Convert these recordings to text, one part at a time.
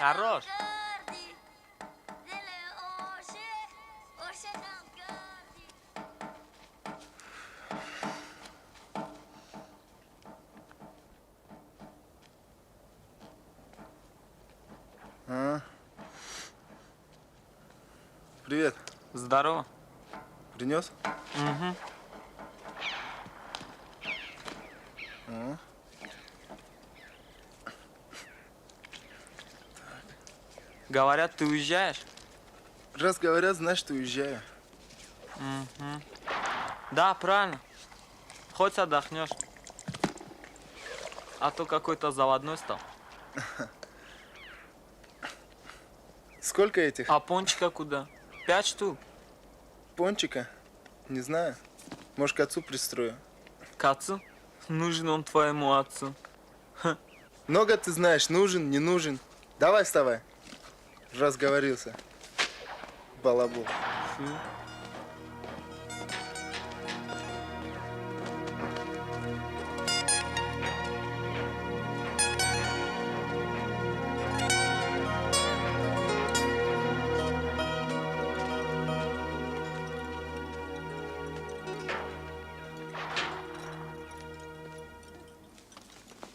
Хорош. А? Привет. Здорово. Принес? Угу. А? Говорят, ты уезжаешь? Раз говорят, значит, уезжаю. Угу. Да, правильно. Хоть отдохнешь. А то какой-то заводной стал. Сколько этих? А пончика куда? 5 штук. Пончика? Не знаю. Может, к отцу пристрою. К отцу? Нужен он твоему отцу. Много ты знаешь, нужен, не нужен. Давай вставай. Разговорился. Балабол. Фу.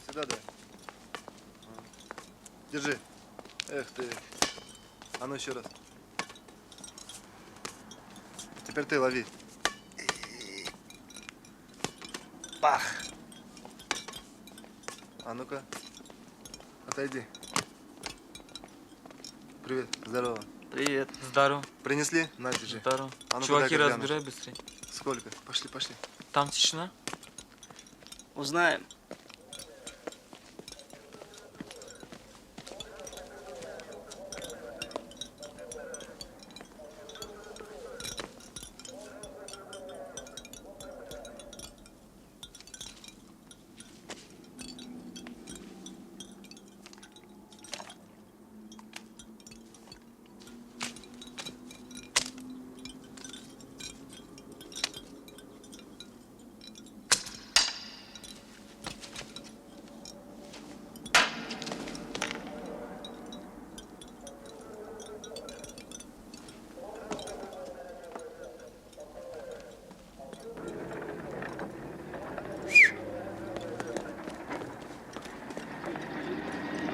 Сюда дай. Держи. Эх ты. А ну еще раз. Теперь ты лови. Бах! А ну-ка. Отойди. Привет. Здорово. Привет. Здорово. Принесли? На, держи. Здорово. А ну-ка, Чуваки, дай-ка разбирай быстрее. Сколько? Пошли, пошли. Там тишина? Узнаем.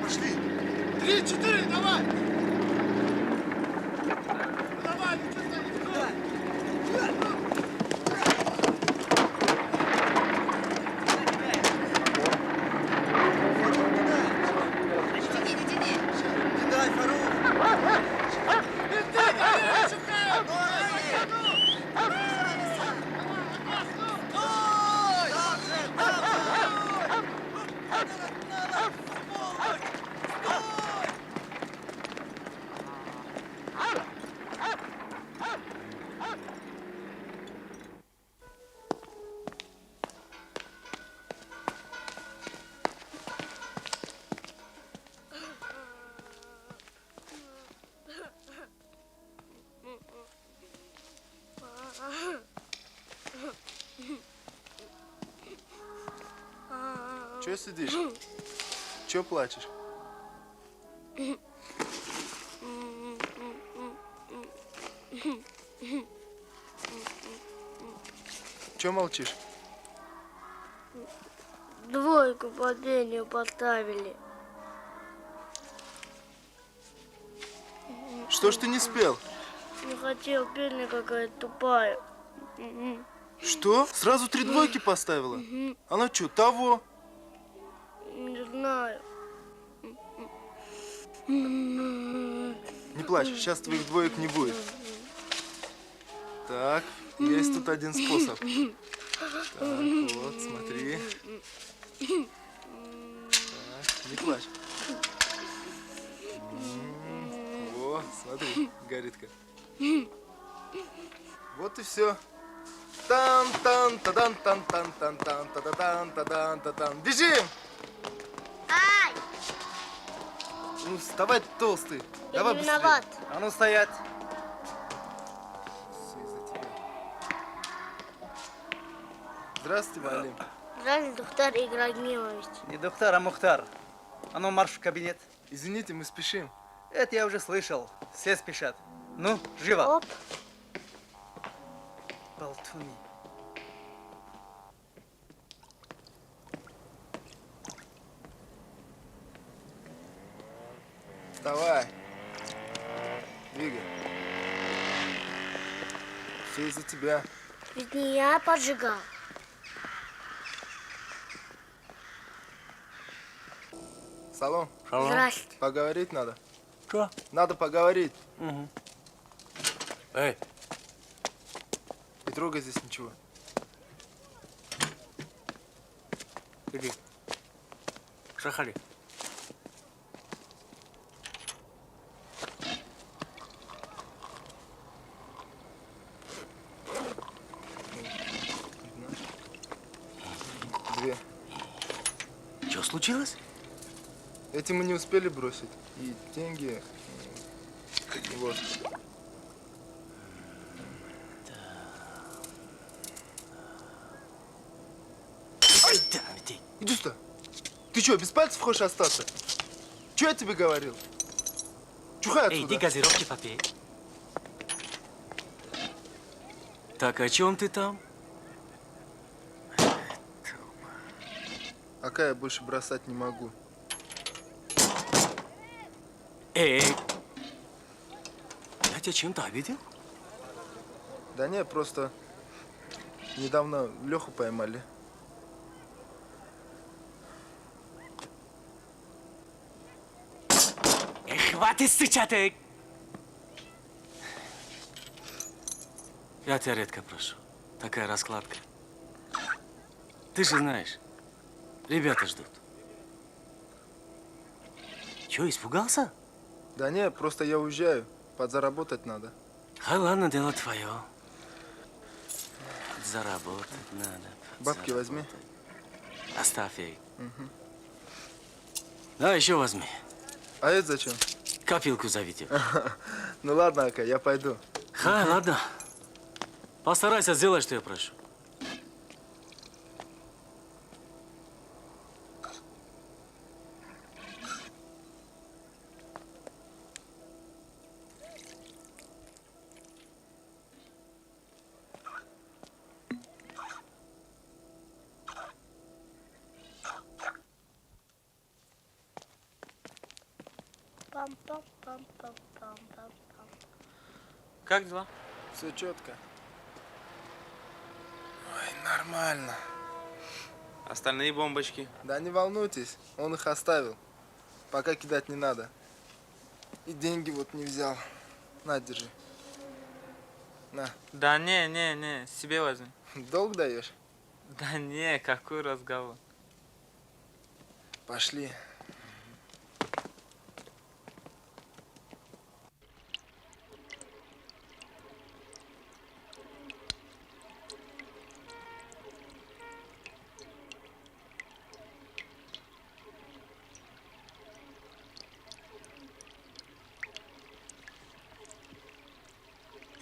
Пошли. 3, 4, давай! Чё сидишь? Чё плачешь? Чё молчишь? Двойку по пению поставили. Что ж ты не спел? Не хотел, песня какая-то тупая. Что? Сразу 3 двойки поставила? Она что, того? Не знаю. Не плачь, сейчас твоих двоек не будет. Так, есть тут один способ. Так, вот, смотри. Так, не плачь. Во, смотри, горит-ка. Вот и все. Тан-тан-та-дан-тан-тан-тан-тан-та-дан-та-дан-та-дан. Бежим! Ай! Ну, вставай, толстый. Я Давай не быстрее. виноват. А ну, стоять. Все из-за тебя. Здравствуйте, Валим. Здравствуйте, Тухтар Ибрагимович. Не доктор, а Мухтар. А ну марш в кабинет. Извините, мы спешим. Это я уже слышал. Все спешат. Ну, живо. Оп. Болтуни. Давай. Двигай. Все из-за тебя. Ведь не я поджигал. Салон, Шалом. Здрасте. поговорить надо. Что? Надо поговорить. Угу. Эй, Не трогай здесь ничего. иди. Шахали. Две. Что случилось? Эти мы не успели бросить. И деньги... Вот. Ай, да, иди. Иди сюда. Ты что, без пальцев хочешь остаться? Что я тебе говорил? Чухай Эй, отсюда. иди газировки попей. Так, о чем ты там? Ака я больше бросать не могу. Эй, я тебя чем-то обидел? Да не, просто недавно Леху поймали. Эй, хватит сычать, эй! Я тебя редко прошу. Такая раскладка. Ты же знаешь, ребята ждут. Че, испугался? Да не, просто я уезжаю. Подзаработать надо. А ладно, дело твое. Заработать надо. Бабки возьми. Оставь ей. Да, еще возьми. А это зачем? Копилку заведешь. Ну ладно, Ака, я пойду. Ладно. Постарайся сделать, что я прошу. Пам-пам-пам-пам-пам-пам. Как дела? Все четко. Ой, нормально. Остальные бомбочки. Да не волнуйтесь, он их оставил. Пока кидать не надо. И деньги вот не взял. На, держи. На, Да не, себе возьми. долг даешь? Да не, какой разговор. Пошли.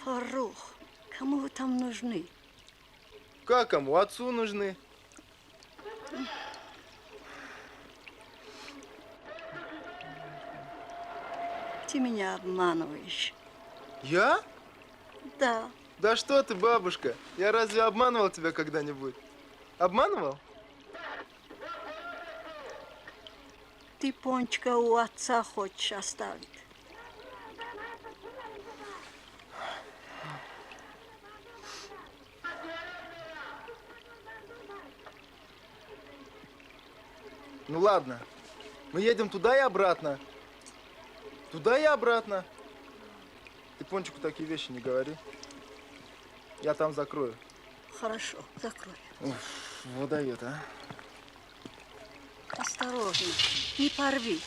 Фарух, кому вы там нужны? Как кому? Отцу нужны. Ты меня обманываешь. Я? Да, Да что ты, бабушка? Я разве обманывал тебя когда-нибудь? Обманывал? ты пончика у отца хочешь оставить. Ну ладно. Мы едем туда и обратно. Туда и обратно. Ты Пончику такие вещи не говори. Я там закрою. Хорошо, закрой. Вот дает, а. Осторожно, не порви.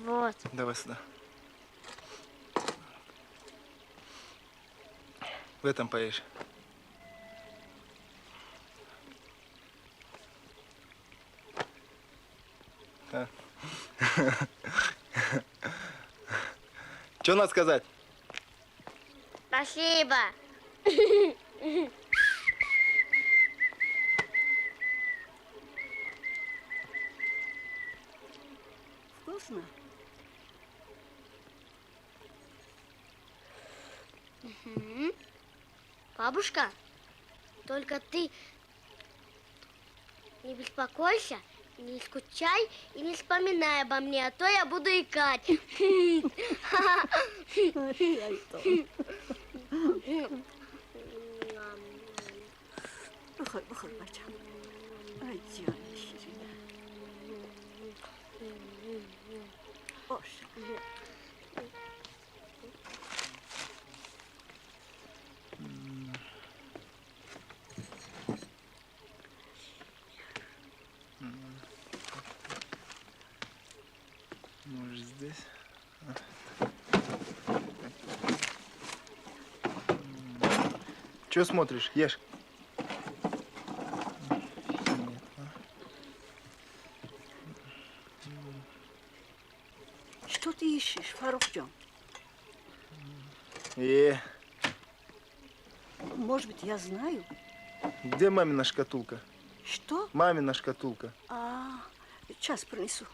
Вот. Давай сюда. В этом поешь. А. Что надо сказать? Спасибо. Вкусно? Бабушка, только ты не беспокойся, не скучай и не вспоминай обо мне, а то я буду икать. Выходи, выходи, батя. Ай, Диана, Сирина. Ош. Может, здесь? Че смотришь? Ешь. Что ты ищешь, Фарухджон? Может быть, я знаю? Где мамина шкатулка? Что? Мамина шкатулка. Сейчас принесу.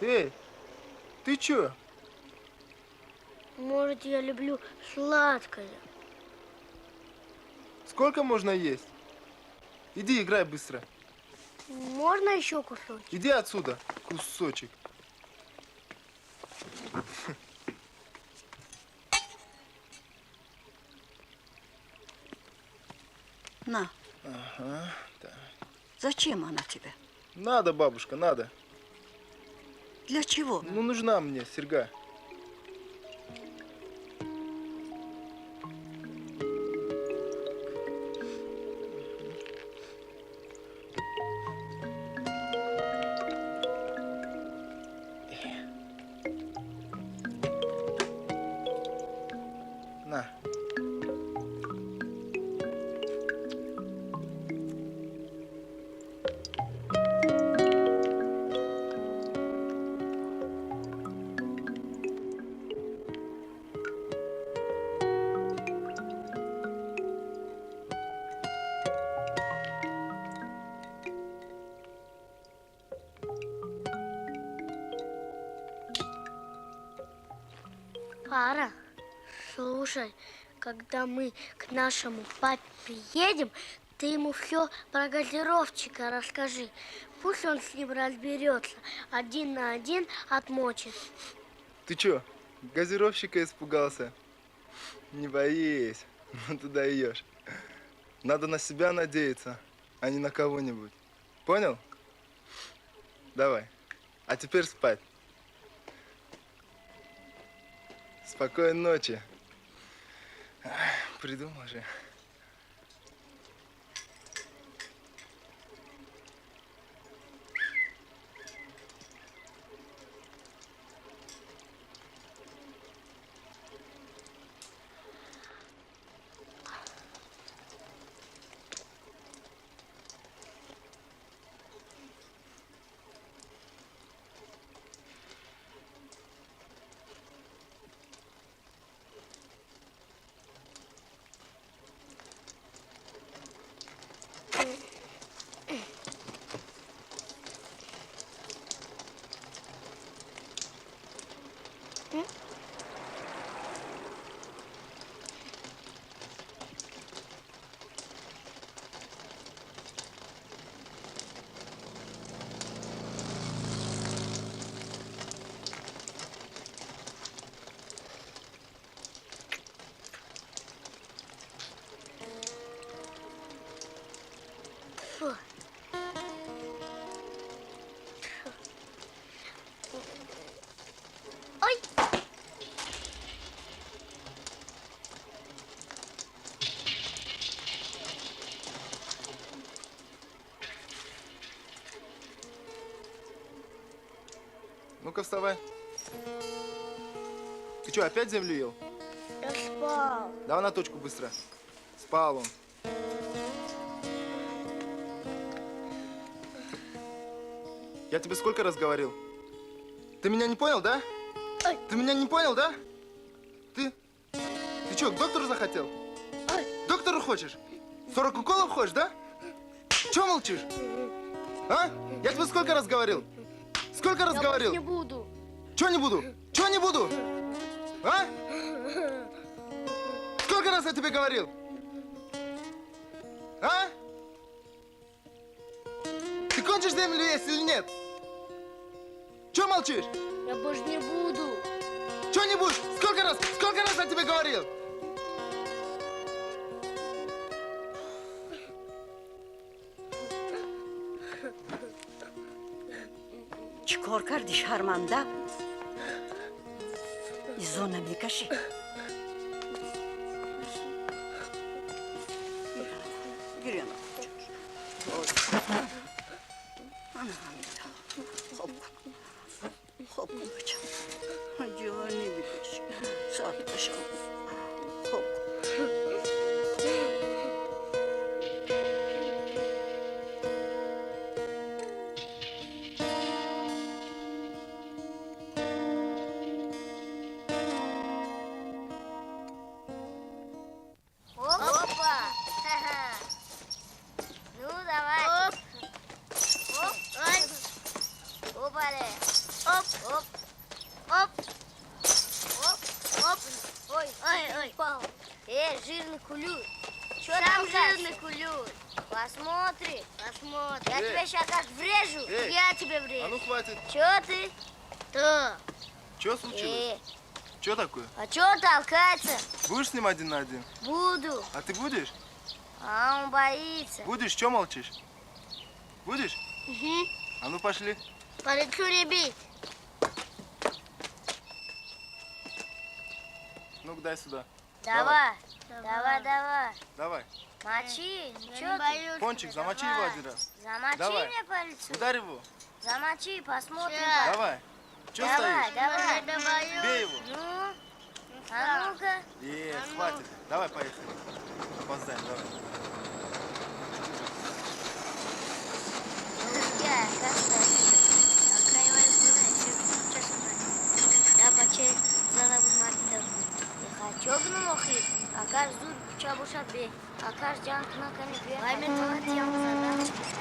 Эй, ты чё? Может, я люблю сладкое. Сколько можно есть? Иди играй быстро. Можно еще кусочек? Иди отсюда, кусочек. На. Ага, так. Зачем она тебе? Надо, бабушка, надо. Для чего? Ну, нужна мне серьга. На. Пара, слушай, когда мы к нашему папе приедем, ты ему все про газировщика расскажи. Пусть он с ним разберется. 1 на 1 отмочит. Ты чё, газировщика испугался? Не боись, ну ты даешь. Надо на себя надеяться, а не на кого-нибудь. Понял? Давай. А теперь спать. Спокойной ночи. Придумал же. Ну-ка, вставай. Ты что, опять землю ел? Я спал. Давай на точку быстро. Спал он. Я тебе сколько раз говорил? Ты меня не понял, да? Ой. Ты меня не понял, да? Ты что, к доктору захотел? Ой. К доктору хочешь? 40 уколов хочешь, да? Чего молчишь? А? Я тебе сколько раз говорил? Сколько раз Я говорил? больше не буду. Чего не буду? Чего не буду? А? Сколько раз я тебе говорил? А? Ты кончишь землю есть или нет? Чего молчишь? Я больше не буду. Чего не будешь? Сколько раз я тебе говорил? Çıkar kardeş harmanda. İzona mi kaşı? Giriyorum. Hop. Hop hocam. Acıyor ne bilirsin. Saat taşı. Hop. Опа! Ну, давай. Оп. Оп. Ой. Опа-ле. Оп. Оп. Оп. Оп. Оп. Ой. Ой. Упал. Жирный кулют. Чё там жирный кулют? Посмотри. Посмотри. Я тебя сейчас как врежу. Я тебе А врежу. ну хватит. Чё ты? Что? Что случилось? Что такое? А чё толкаться? Будешь с ним один на один? Буду. А ты будешь? А он боится. Будешь? Что молчишь? Будешь? Угу. А ну пошли. По лицу не бить. Ну-ка дай сюда. Давай. Давай. Мочи. Ну Чё ты? Пончик, замочи его один раз. Замочи Давай. мне по лицу. Ударь его. Замочи, посмотрим. Давай. Че Давай, стоишь? давай. Бей его. Ну, а ну-ка. Хватит. Давай, поехали. Опоздаем, давай. Ya, я баче зала бумагida. Хочу гну мохи. Акаш зур куча бошад бе. Акаш жан кна кани бе. Вай мен талат ям зада.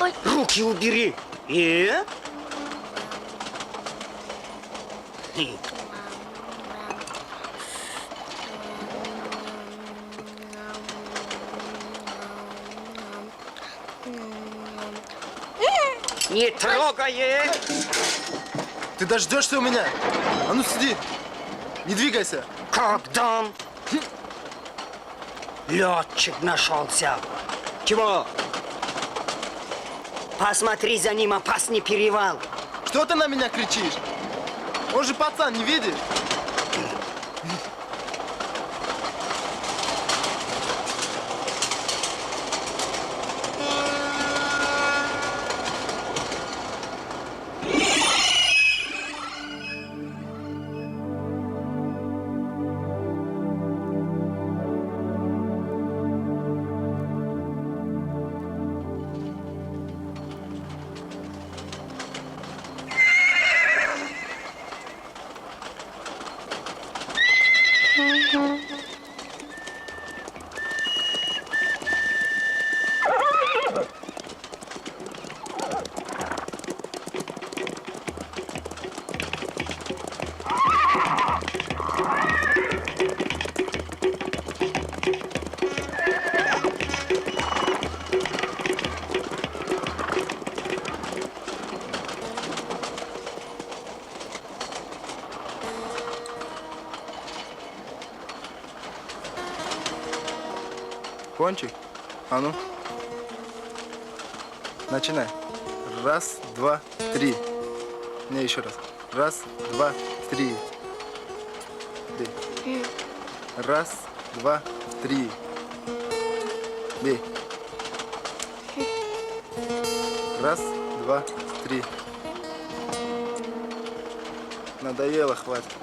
Ой. Руки убери. И? Не трогай! Ты дождешься у меня? А ну сиди. Не двигайся. Когда? Летчик нашелся. Чего? Посмотри за ним, опасный перевал. Что ты на меня кричишь? Он же пацан, не видишь? Пончик, а ну. Начинай. Раз, два, три. Не, еще раз. Раз, два, три. Бей. Раз, два, три. Бей. Раз, два, три. Надоело, хватит.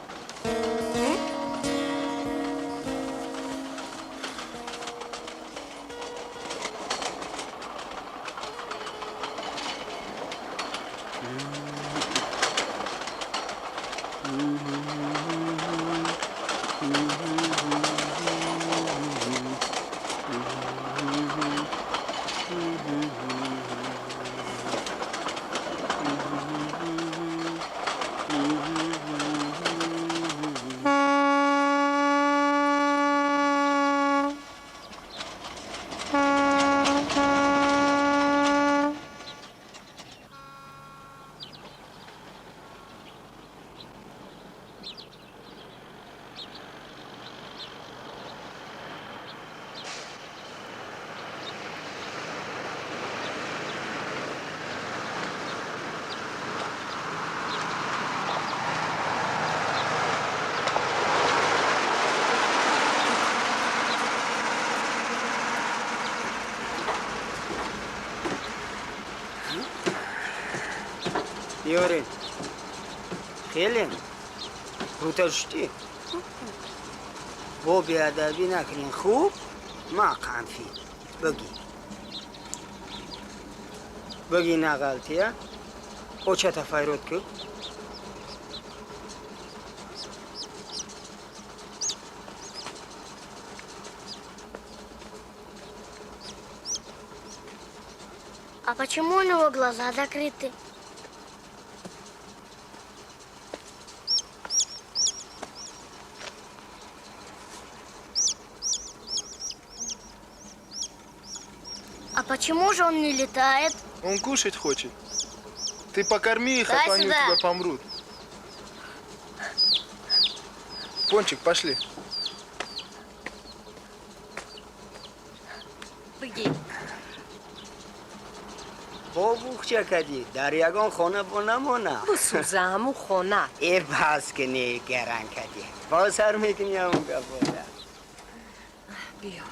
Юрий, Хелен, руташти. Бо بیادبی نکنین خوب ما قنفی بگی نغلطیه او چه تفایرات که А почему у него глаза закрыты? А почему же он не летает? Он кушать хочет. Ты покорми их, а то они у сюда. тебя помрут. Пончик, пошли. بگی با بوخ چه کدی دریاگان خونه بونمونه بسوزه همون خونه ای بس که نیگرن کدی با سر میکنی همون گفته بیا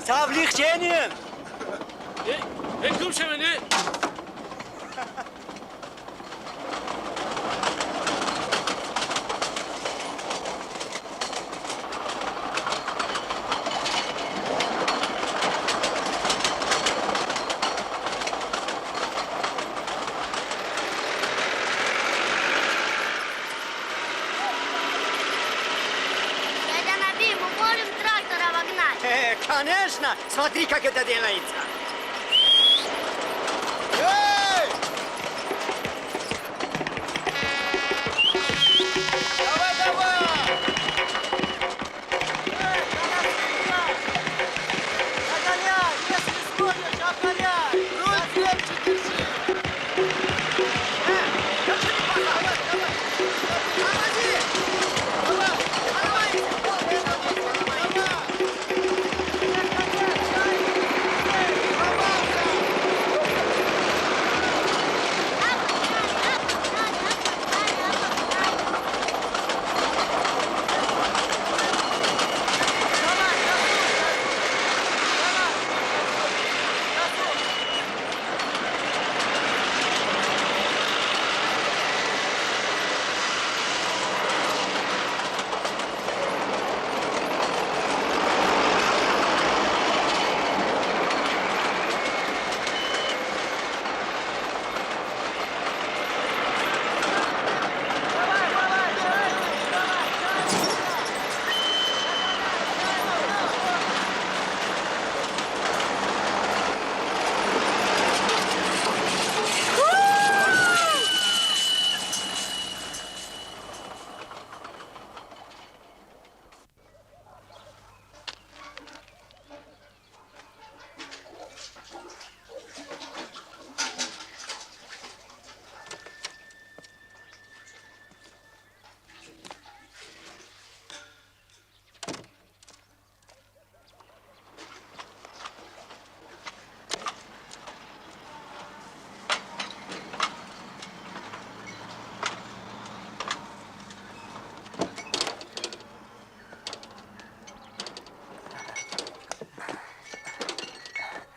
С облегчением! Kumşa beni. Дядя Наби, мы можем трактора вогнать. Конечно! Смотри, как это делается. Давай, давай! Нагоняй! Если смотришь, обгоняй! Руль крепче держи! Держи, давай, давай! Тормози! Давай!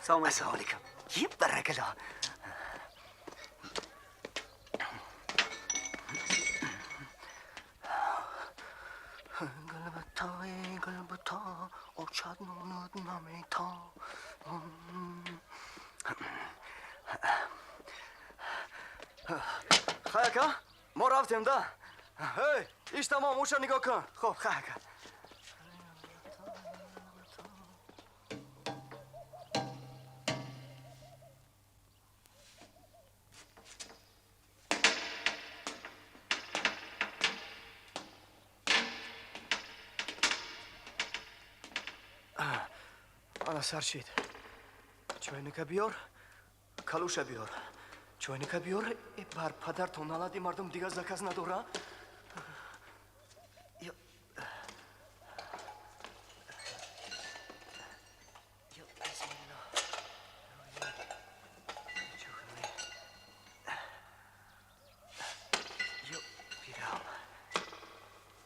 السلام عليكم. جيب برك له. قلبتا اوچاد نونود نمیتا. خیاکا ما رفتیم ده. هی ایش تمام اوشا نگاه کن. خب خیاکا. أنا سرشید چوینک بیار کالوش بیار چوینک بیار بر پدر تو نلادی مردم دیگه زکاز نداره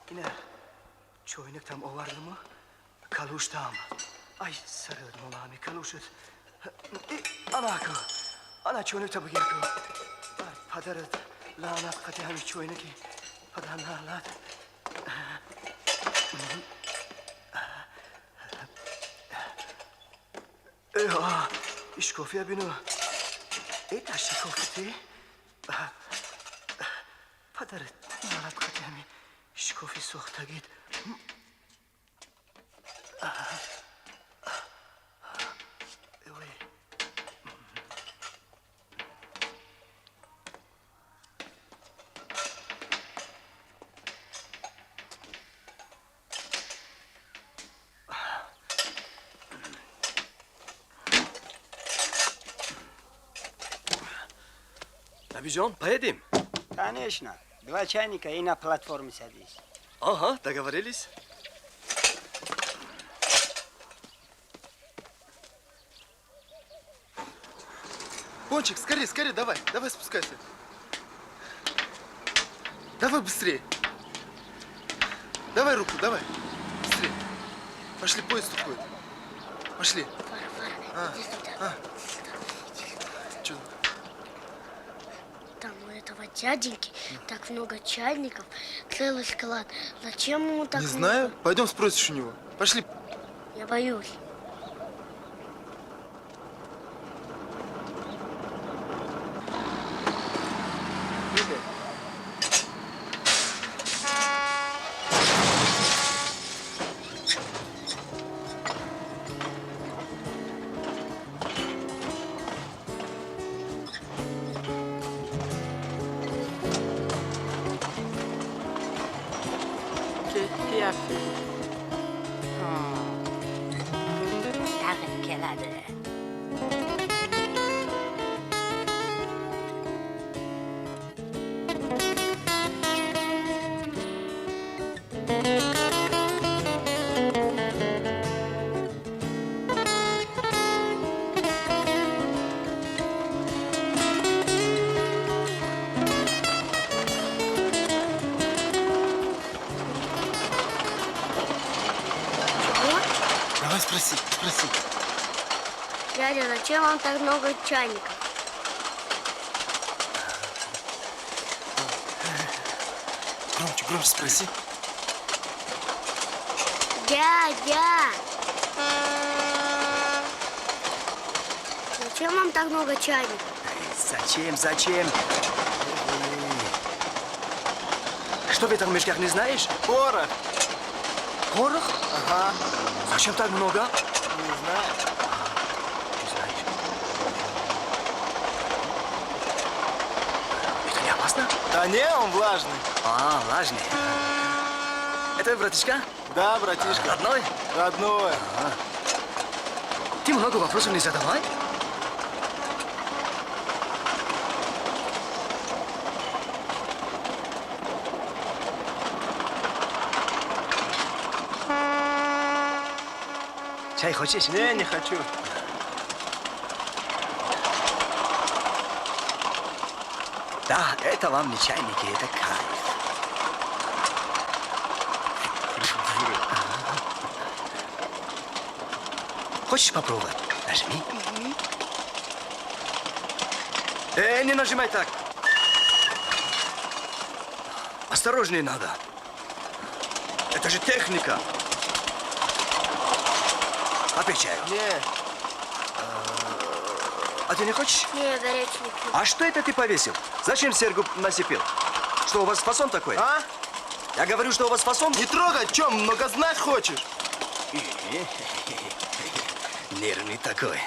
اینه چوینک تام آوردم کالوش تام Ay sarıldım Allah'ım kaluşut. Ana çoğunu tabi geldi. Padarıt lanat katı çoğunu ki padar nalat. İş kofiye binu. Taşı kofiti. Padarıt nalat katı iş kofi soğukta git. Набежон, поедем? Конечно. Два чайника и на платформе садись. Ага, договорились. Пончик, скорее, скорее, давай, давай спускайся. Давай быстрее. Давай руку, давай. Быстрее. Пошли, поезд уходит. Пошли. Вара, иди сюда. Чё? Там у этого дяденьки так много чайников, целый склад. Зачем ему так Не много? знаю. Пойдем спросишь у него. Пошли. Я боюсь. Qu'est-ce qu'il a fait? Arrête qu'elle a de... Чего? Давай спроси. Дядя, зачем вам так много чайников? Громче спроси. Дядя! Зачем вам так много чайников? Зачем? Что в этом мешках не знаешь? Порох. Порох? Ага. Зачем так много? Не знаю. Не знаешь. Это не опасно? Да не, он влажный. Влажный. Это братишка? Да, братишка. Родной? Родной. Ты много вопросов не задавай. Чай хочешь? Не хочу. Да, это вам не чайники, это кайф. Хочешь попробовать? Нажми. Не нажимай так. Осторожнее надо. Это же техника. Опять чаю. Не. А ты не хочешь? Не, горячий не пью. А что это ты повесил? Зачем Сергу насыпил? Что, у вас фасон такой? А? Я говорю, что у вас фасон? Не трогай, чё, много знать хочешь? Нервный такой.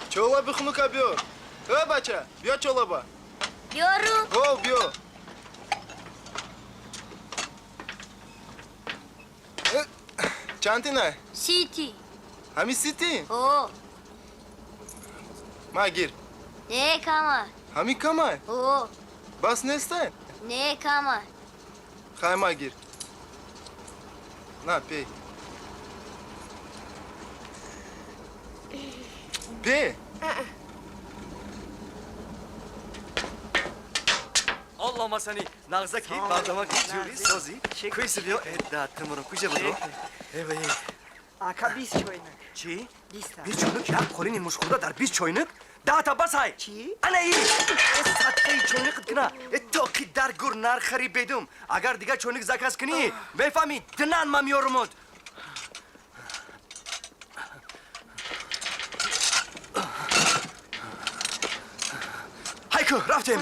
Çolabı hınuka biyo. Baça, biyo çolaba. Беру. О, био. Çantina, Сити. hami siti. О, Ma gir. не кама. Hami kamay. О, Bas ne ister? не кама. Hayma gir. Na pey. Pey. Allah sani nagzaki, badamaki, juri, sozi, kuy seviyor, da tımırı kuyca budu. Evet. Aka biz çoynak. Çi? Biz de. Biz çoynuk ya, kolini muşkurda dar, biz çoynuk. Dağıta basay. Çi? Ana iyi. Satkayı çoynuk kıtkına. Toki dar gur nar kharib bedum. Agar diga çoynuk zakas kini, befami, dınan mam yorumut. Hayko, raftem.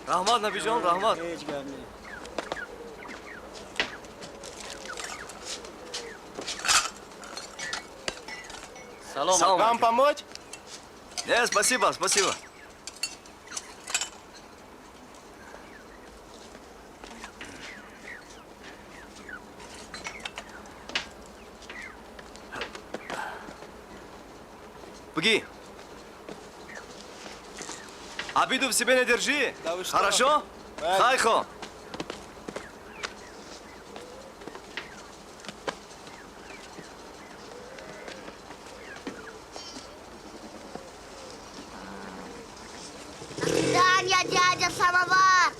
Rahmat Nabijon, rahmat. Салом. Вам помочь? Нет, спасибо, спасибо. Погоди. Обиду в себе не держи. Да вы что? Хорошо? Правильно. Хайхо. Таня, дядя, самовар!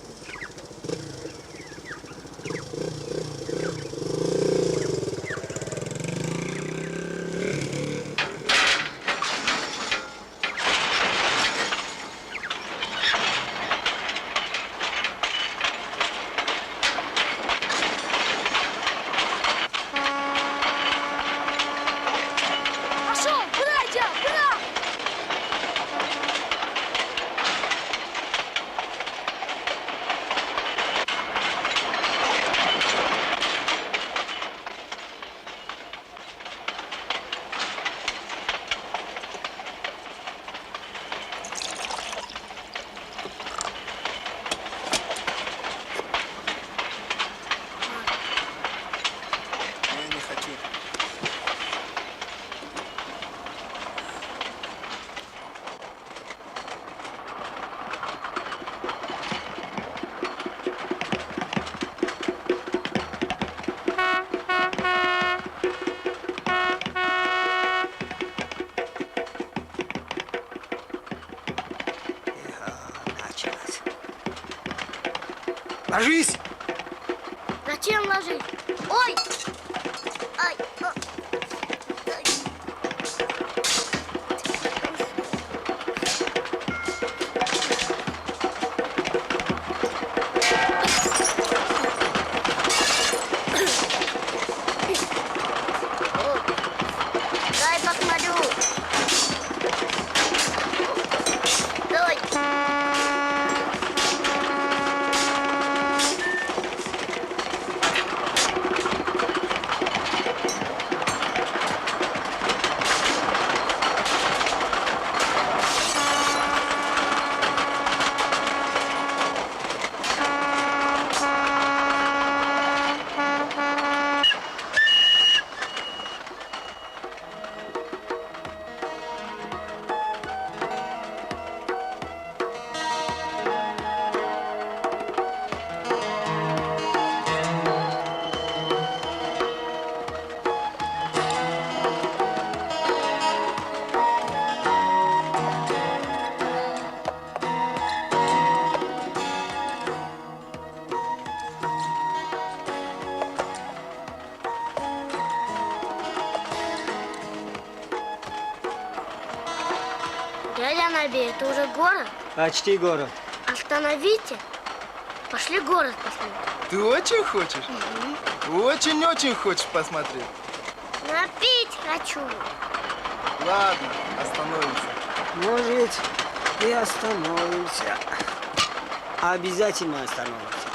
Пошел, братья, брат! Я не хочу. Началось. Ложись! Зачем ложить? Ой! Ай! Ай. Дай посмотрю. Дай. Дядя Наби, это уже город? Почти город. Остановите. Пошли город посмотрим. Ты очень хочешь? Очень-очень хочешь посмотреть? Напить хочу. Ладно, остановимся. Может, и остановимся. Обязательно остановимся.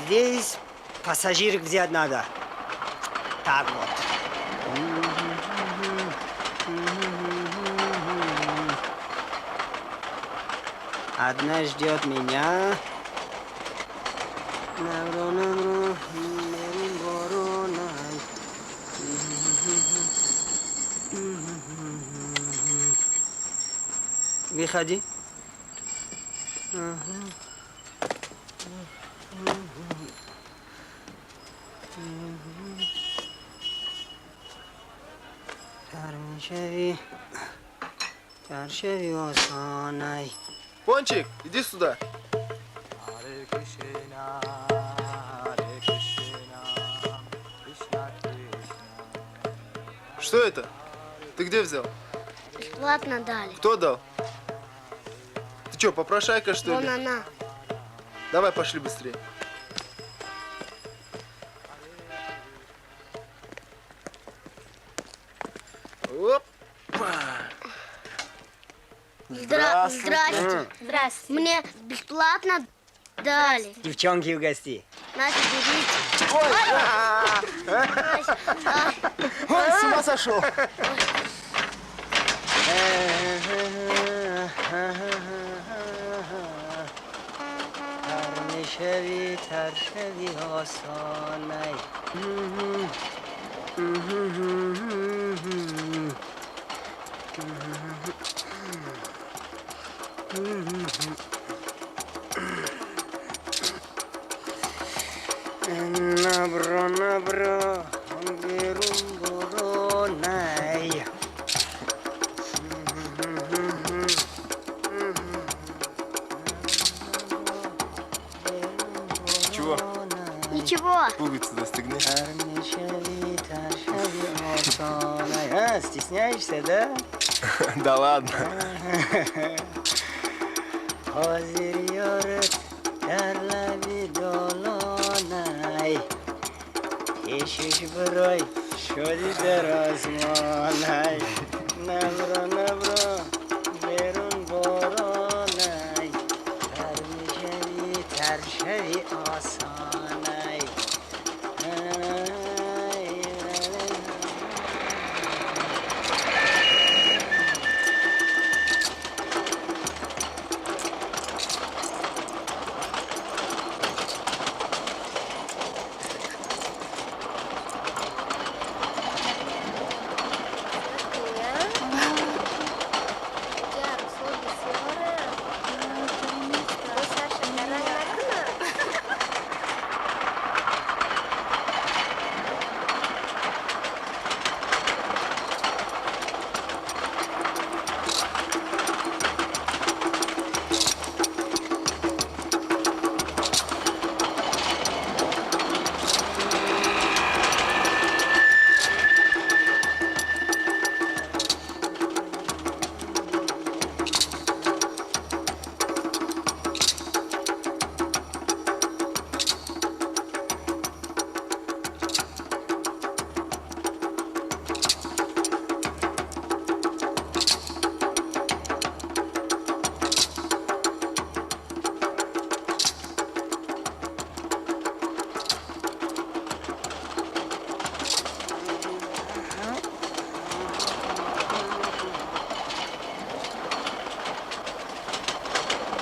Здесь пассажиров взять надо. Так вот. Одна ждет меня. Выходи. Чаршеви осанай. Пончик, иди сюда. Что это? Ты где взял? Бесплатно дали. Кто дал? Ты что, попрошайка, что Вон ли? она. Давай, пошли быстрее. Здрасте. Здравствуйте. Мне бесплатно дали. Девчонки угости. Настя, берите. Он с ума сошел. ترشوی ترشوی آسانه نبرو نبرو بیرون برو نی Чего? Ничего. Пуговицу застегни. ترشوی ترشوی آسانه стесняешься, да? Да ладно. حاضر یارت در لبی دولانه پیشش برای شدی در آسمانه نبرو نبرو بیرون بارانه تر میشوی تر شوی آسانه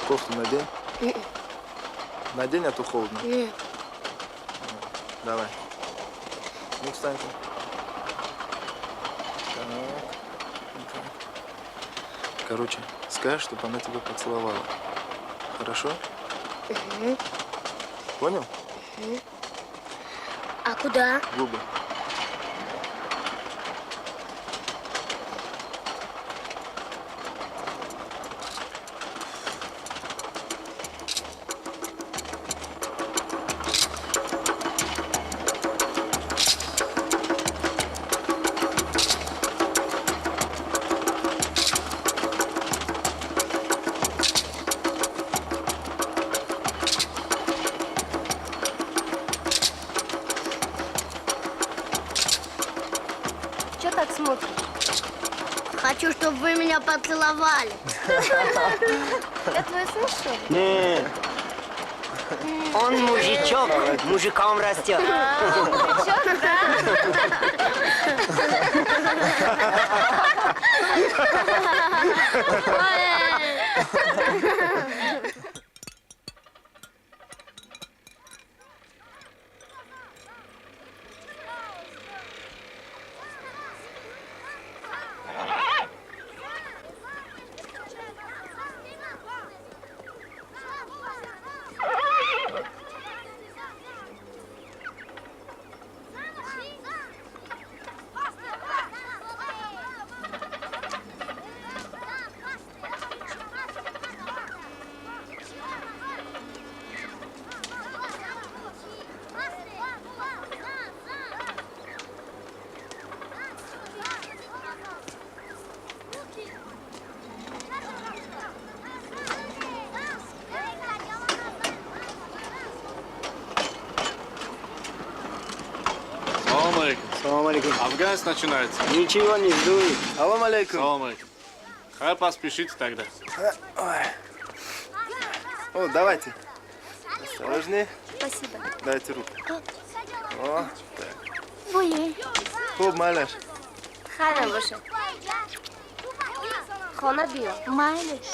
Кофту надень. Надень, а то холодно. Нет. Давай. Ну, встань-ка. Так. Вот так. Короче, скажешь, чтобы она тебя поцеловала. Хорошо? Понял? А куда? Губы. Че так смотришь? Хочу, чтобы вы меня поцеловали. Я твой сын, что ли? Нет. Он мужичок, мужиком растет. Мужичок, да? Афганец начинается. Ничего не сдует. Салам алейкум. Салам алейкум. Хай поспешите тогда. О, давайте. Осторожнее. Спасибо. Дайте руку. О, Ой, хоп, маляш. Хана باشه. خانه بیا. Майлиш.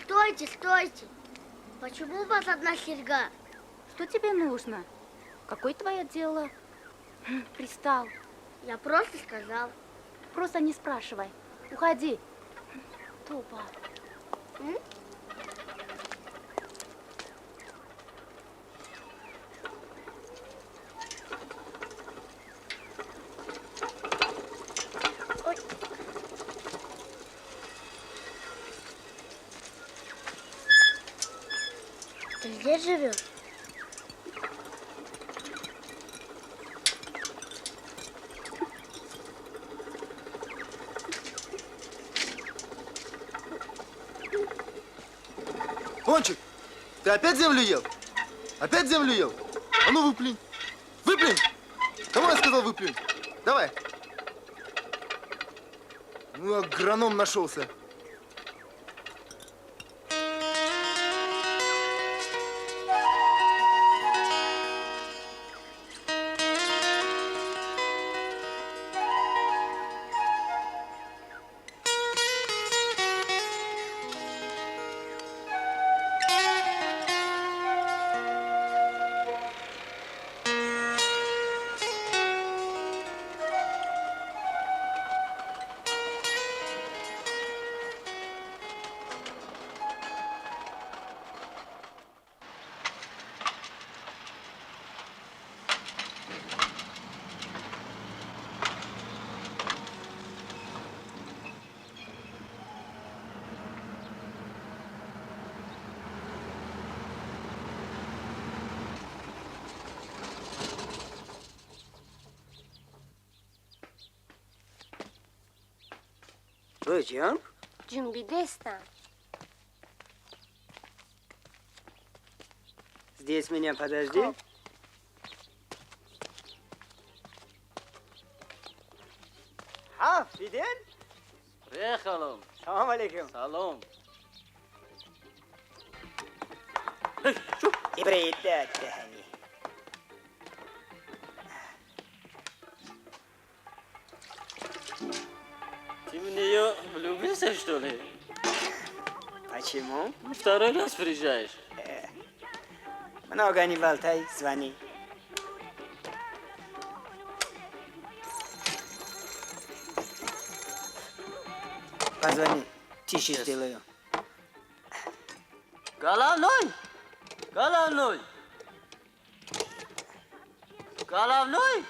Стойте, стойте. Почему у вас одна серьга? Что тебе нужно? Какое твое дело? Пристал. Я просто сказал. Просто не спрашивай. Уходи. Тупо. Ты здесь живешь? Пончик, ты опять землю ел? Опять землю ел? А ну выплюнь. Выплюнь. Кому я сказал выплюнь? Давай. Ну, агроном нашелся. Зачем? Джумби Деста. Здесь меня подожди. Хоп. А, Фидель? Приехал. Салам алейкум. Салам. Привет, Тахани. Ты в нее влюбился, что ли? Почему? Второй раз приезжаешь. Много не болтай, звони. Позвони, тише сделаю. Головной! Головной! Головной!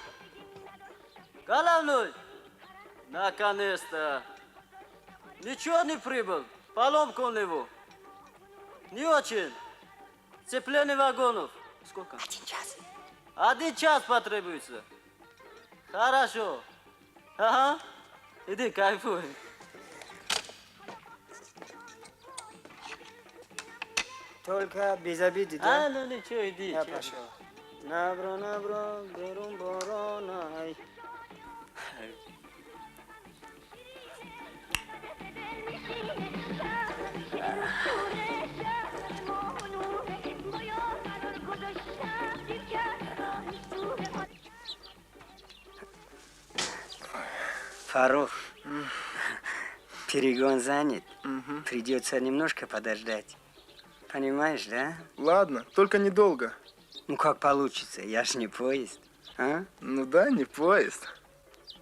Головной! Наконец-то! Ничего не прибыл. Поломка у него. Не очень. Цепление вагонов. Сколько? 1 час. 1 час потребуется. Хорошо. Ага. Иди, кайфуй. Только без обиды, да? Ну ничего, иди. Я пошел. Набро, берум, боронай. Фарух, перегон занят. Придется немножко подождать. Понимаешь, да? Ладно, только недолго. Ну как получится, я ж не поезд. А? Ну да, не поезд.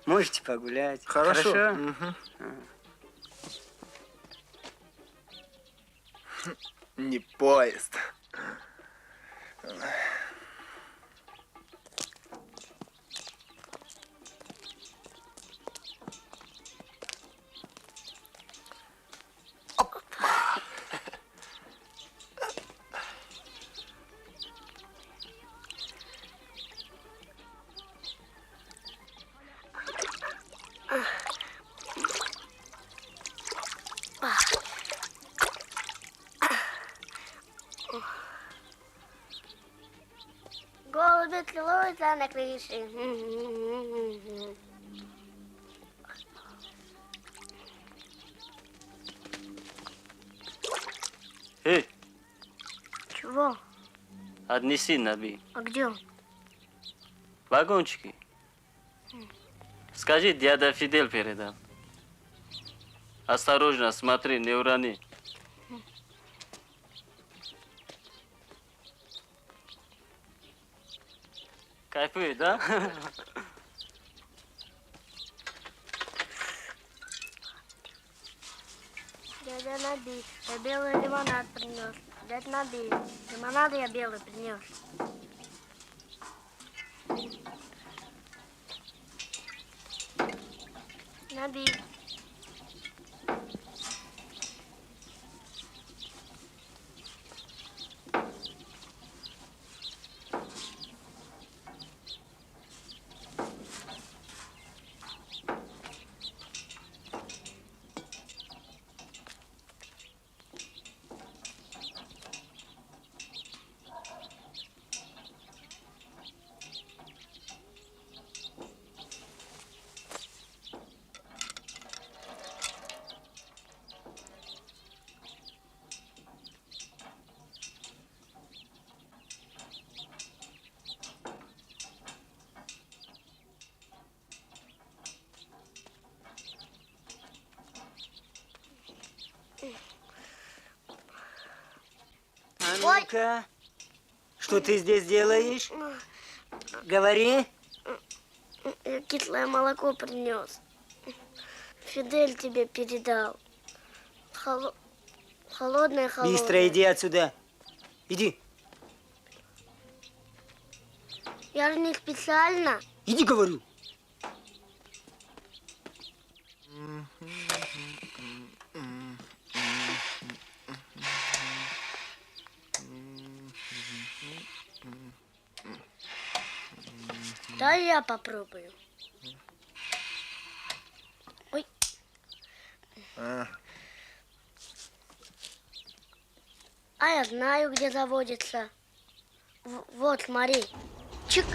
Можете погулять. Хорошо. Хорошо? Не поезд. кукуруза на крыше. Эй, Чего? отнеси Наби. А где он? Вагончики. Скажи, дядя Фидель передал. Осторожно, смотри, не урони. Кайфует, да? Дядя Наби, я белый лимонад принес. Дядя Наби, лимонад я белый принес. Наби. А ну-ка, что ты здесь делаешь? Говори. Я кислое молоко принес. Фидель тебе передал. Холодное. Быстро иди отсюда. Иди. Я же не специально. Иди, говорю. Дай я попробую. Ой. А я знаю, где заводится. Вот, смотри. Чик.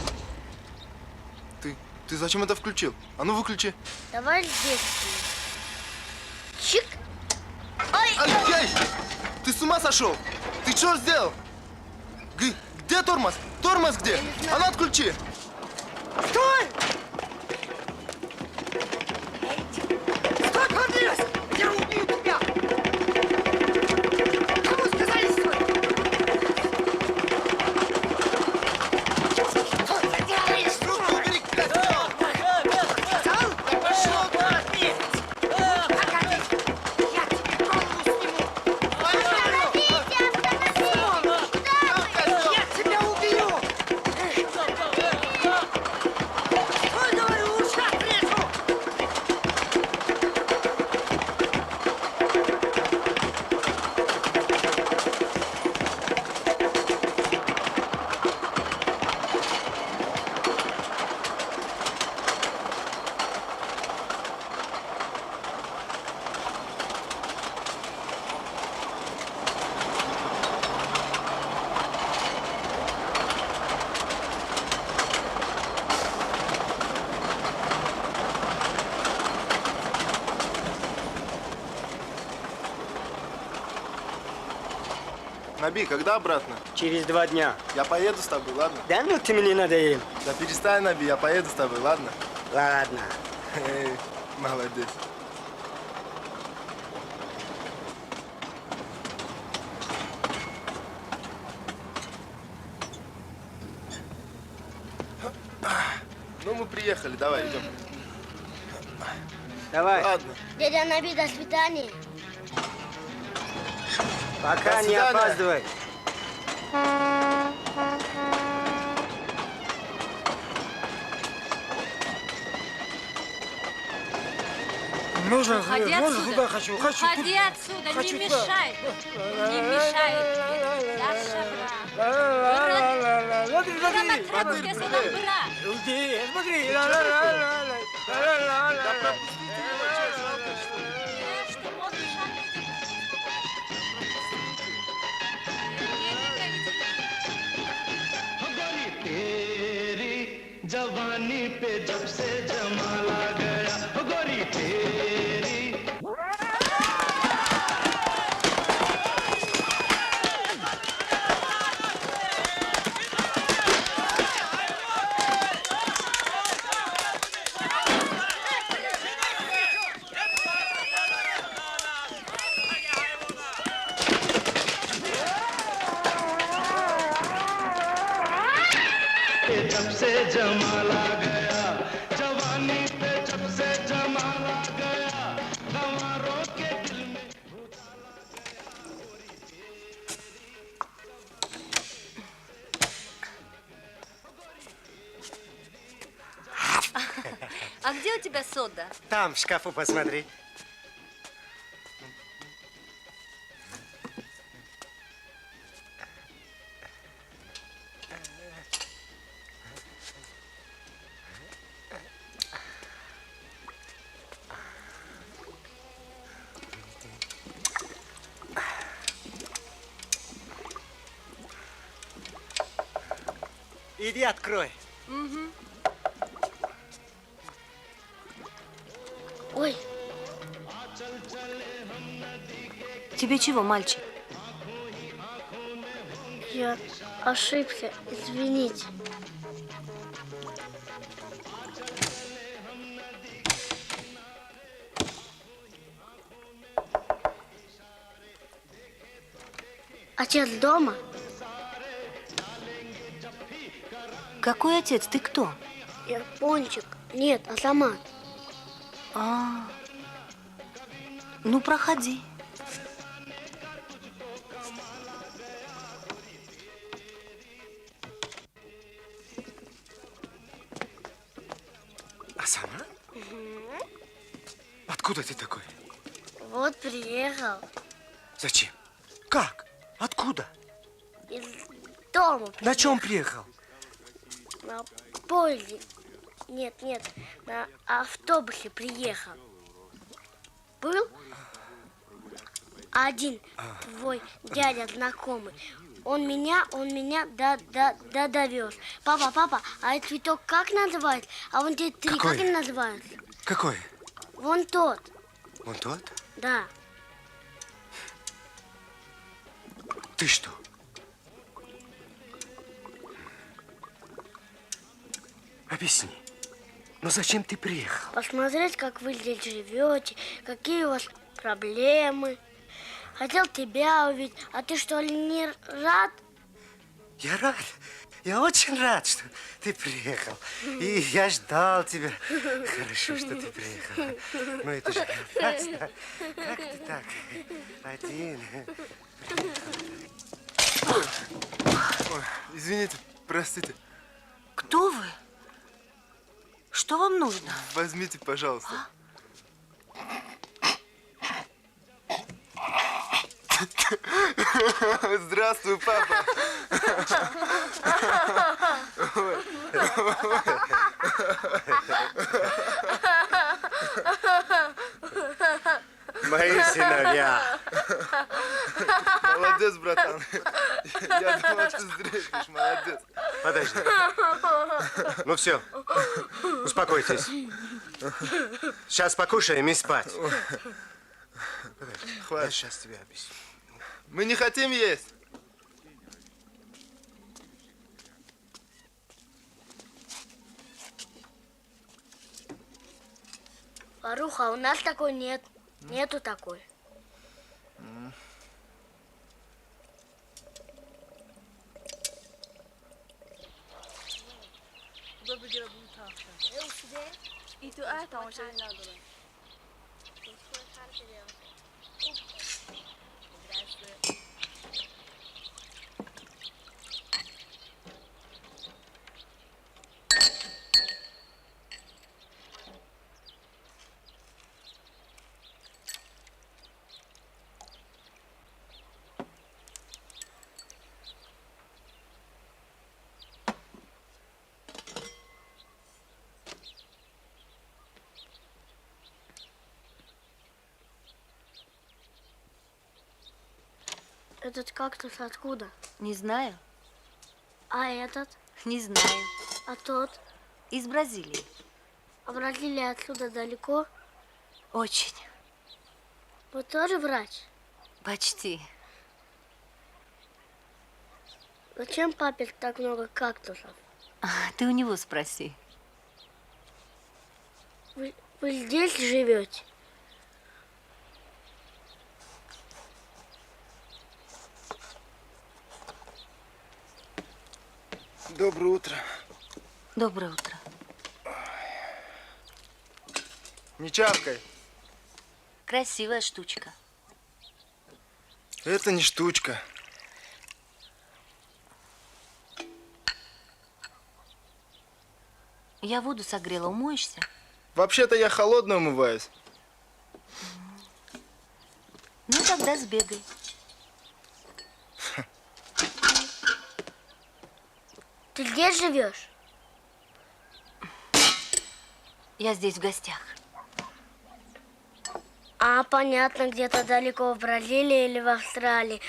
Ты зачем это включил? А ну выключи. Давай здесь. Чик. Ой. Ай-яй! Ты с ума сошел? Ты что сделал? Где тормоз? Тормоз где? А ну отключи! Стой! Стой, Корнелиус! Я убью тебя! Кому сказали стой? Что ты делаешь? Руку убери, козел! Сказал? Пошел, Корни! Погоди! Я тебе голову сниму! Остановите, остановите! Я тебя убью! Стой, говорю, уши отрежу! Наби, когда обратно? Через 2 дня. Я поеду с тобой, ладно? Да ну ты мне надоел. Да перестань, Наби, я поеду с тобой, ладно? Ладно. Эй, молодец. Ну, мы приехали, давай, идем. Давай. Ладно. Дядя Наби, до свидания. Пока До не свидания. опаздывай. Уходи отсюда. Уходи отсюда, не мешай. Не мешай. Даша, брат. Смотри, Да пропустите его, что, жалко, что ли? जवानी पे जब से जमाला गया हो गोरी तेरी जब से जमाला गया जवानी पे जब से जमाला गया गंवारों के दिल में А где у тебя сода? Там, в шкафу посмотри. Иди открой. Ой, Тебе чего, мальчик? я ошибся, извините. Отец дома? Какой отец? Ты кто? Я Пончик. Нет, Азамат. Ну, проходи. А сама? Откуда ты такой? Вот приехал. Зачем? Как? Откуда? Из дома. На чем приехал? На поезде. Нет, на автобусе приехал. Был один твой дядя знакомый. Он меня довез. Папа, а этот цветок как называется? А вон те три, Какой? как они называются? Какой? Вон тот. Вон тот? Да. Ты что? Объясни. Но зачем ты приехал? Посмотреть, как вы здесь живете, какие у вас проблемы. Хотел тебя увидеть. А ты что ли не рад? Я рад. Я очень рад, что ты приехал. И я ждал тебя. Хорошо, что ты приехал. Ну это же прекрасно. Как ты так? Один. Ой, извините, простите. Кто вы? Что вам нужно? Возьмите, пожалуйста. Здравствуй, папа. Мои сыновья. Молодец, братан. Я думал, что сдрейфишь, молодец. Подожди. Ну все, успокойтесь. Сейчас покушаем и спать. Подожди, Хватит. я сейчас тебе объясню. Мы не хотим есть. Варуха, у нас такой нет. Нету такой. Этот кактус откуда? Не знаю. А этот? Не знаю. А тот? Из Бразилии. А Бразилия отсюда далеко? Очень. Вы тоже врач? Почти. Зачем папе так много кактусов? Ты у него спроси. Вы здесь живете? Доброе утро. Доброе утро. Не чавкай. Красивая штучка. Это не штучка. Я воду согрела, умоешься? Вообще-то я холодно умываюсь. Ну тогда сбегай. Ты здесь живешь? Я здесь в гостях. А, понятно, где-то далеко в Бразилии или в Австралии.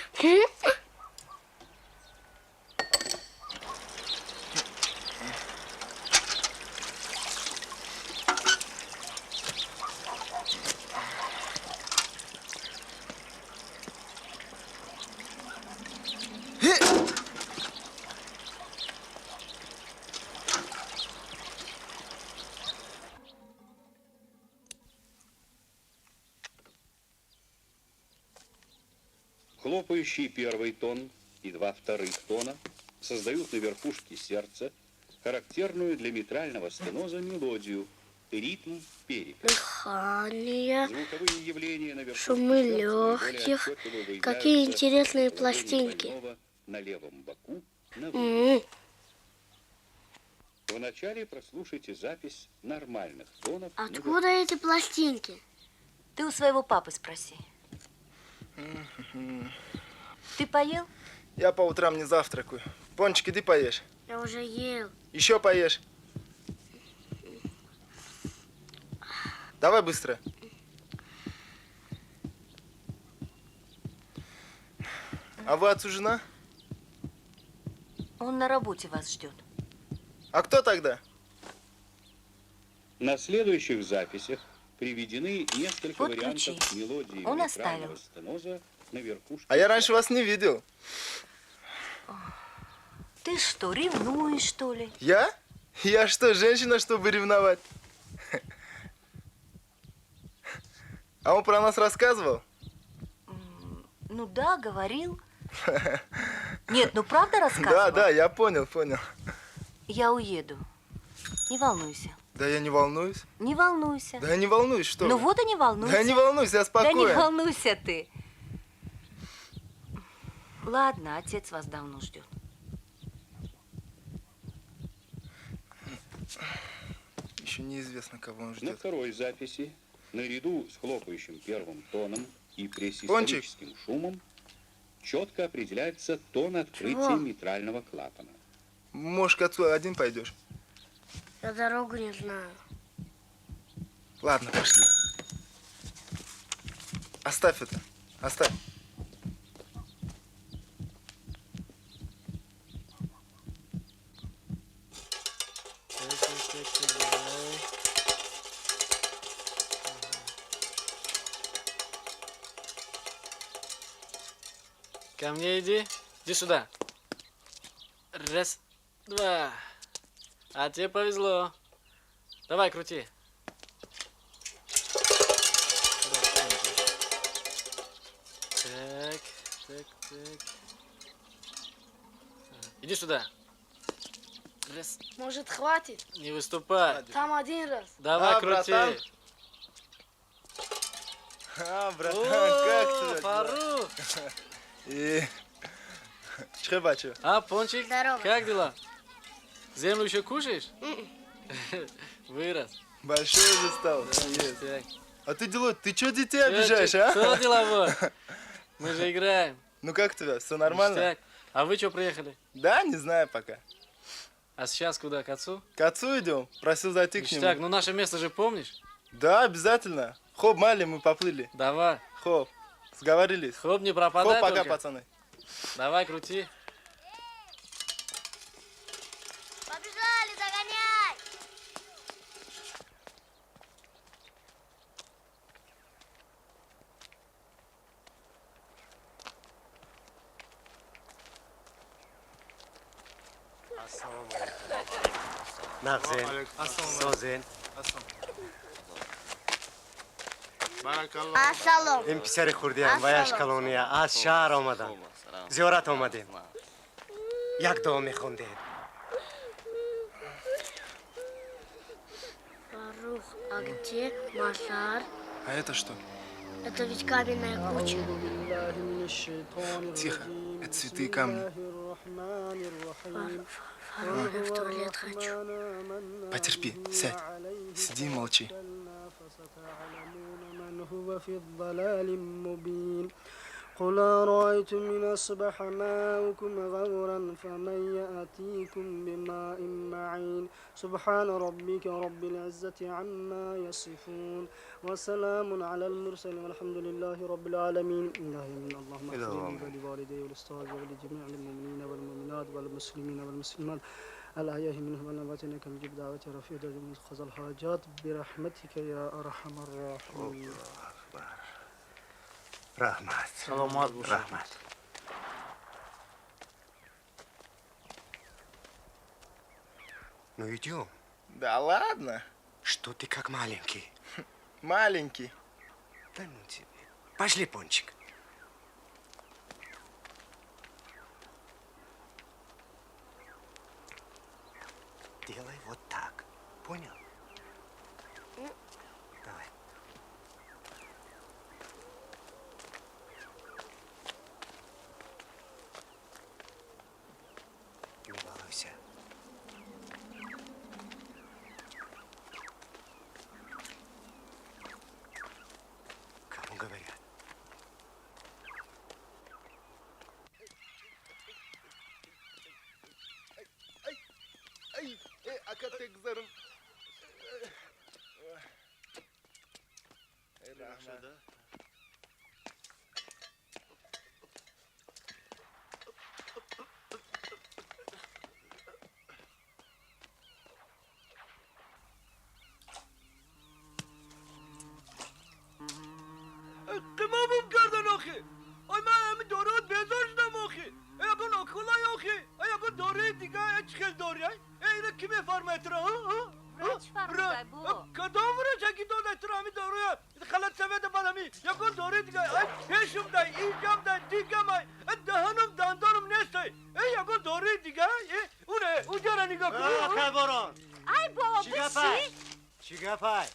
Хлопающий первый тон и два вторых тона создают на верхушке сердца характерную для митрального стеноза мелодию, ритм перепись. Дыхание, Звуковые явления на верхушке шумы сердца наиболее легких. отчетливо выявляются Какие интересные в положении пластинки. больного на левом боку на выдохе. Вначале прослушайте запись нормальных тонов. на Откуда эти пластинки? Ты у своего папы спроси. Ты поел? Я по утрам не завтракаю. Пончик, иди поешь. Я уже ел. Еще поешь. Давай быстро. А вы отцу жена? Он на работе вас ждет. А кто тогда? На следующих записях приведены несколько Вот вариантов ключи. мелодии Он митрального оставил. стеноза на верхушке. А я раньше вас не видел. Ты что, ревнуешь, что ли? Я? Я что, женщина, чтобы ревновать? А он про нас рассказывал? Ну да, говорил. Нет, ну правда рассказывал? Да, да, я понял. Я уеду. Не волнуйся. Да я не волнуюсь. Не волнуйся. Да я не волнуюсь, что Ну вы. вот и не волнуйся. Да я не волнуюсь, я Да спокоен. не волнуйся ты. Ладно, отец вас давно ждет. Еще неизвестно, кого он На ждет. второй записи, наряду с хлопающим первым тоном и Пончик. пресистолическим шумом, четко определяется тон открытия Чего? митрального клапана. Может, к отцу один пойдешь? Я дорогу не знаю. Ладно, пошли. Оставь это. Оставь. Ко мне иди. Иди сюда. Раз, два. А тебе повезло. Давай, крути. Так. Иди сюда. Раз. Может, хватит? Не выступай. Там один раз. Давай, крути. братан. Братан, О, как тебя? Фарух. И... Чхебачу. А, Пончик, Здорово. как дела? Землю еще кушаешь? Вырос. Большой уже стал. Так. А ты, Дело, ты что детей обижаешь, а? Что деловой? Мы же играем. Ну как тебя, все нормально? Ништяк. А вы что приехали? Да, не знаю пока. А сейчас куда, к отцу? К отцу идем, просил зайти к Ништяк, нему. ну наше место же помнишь? Да, обязательно. Хоп, Мали, мы поплыли. Давай. Хоп, сговорились. Хоп, не пропадай Хоп, пока, только. пацаны. Давай, крути. Побежали, догоняй! Assalomu alaykum. Naqzen. So'zin. Assalom. این پسر خوردی هم و اشکالونیه از شهر آمدن زیارت آمدیم یک دعا میخوندیم Фарух, а где Машар? А это что? Это ведь каменная куча. Тихо, это святые камни. Фарух, я в туалет хочу. Потерпи, сядь. Сиди и молчи. هو في الضلال مبين قل أرأيتم إن أصبح ماؤكم غورا فمن يأتيكم بماء معين سبحان ربك رب العزة عما يصفون وسلام على المرسلين والحمد لله رب العالمين اللهم اغفر لي ولوالدي والأستاذ ولجميع المؤمنين والمؤمنات والمسلمين والمسلمات الأحياء منهم والأموات إنك مجيب دعوة رفيع درجة قضاء الحاجات برحمتك يا أرحم الراحمين. Рахмат. Саламат. Рахмат. Ну идем. Да ладно. Что ты как маленький? Маленький. Да ну тебе. Пошли, Пончик. Делай вот так. Понял? Давай. Не балуйся. Кому говорят? Ay, acá te kızarım. Rahmet. قمامم کردن آخه آی من همین دارات بزاشتم آخه ای اگه ناکولای آخه ای اگه داره دیگه ای چخل داری ای اینه کی میفرمایتره ها Vrać farmagaj, bo. کدام vrać اگه داد اتره همین داروی خلط سوید بلمی یکو داره دیگه ای پیشم دای اینجام دای دیگم ای دهنم دندانم نیست ای یکو داره دیگه ای اونه اونجا را نگاه کنی برون. Ay baba bu şey. چی گپای؟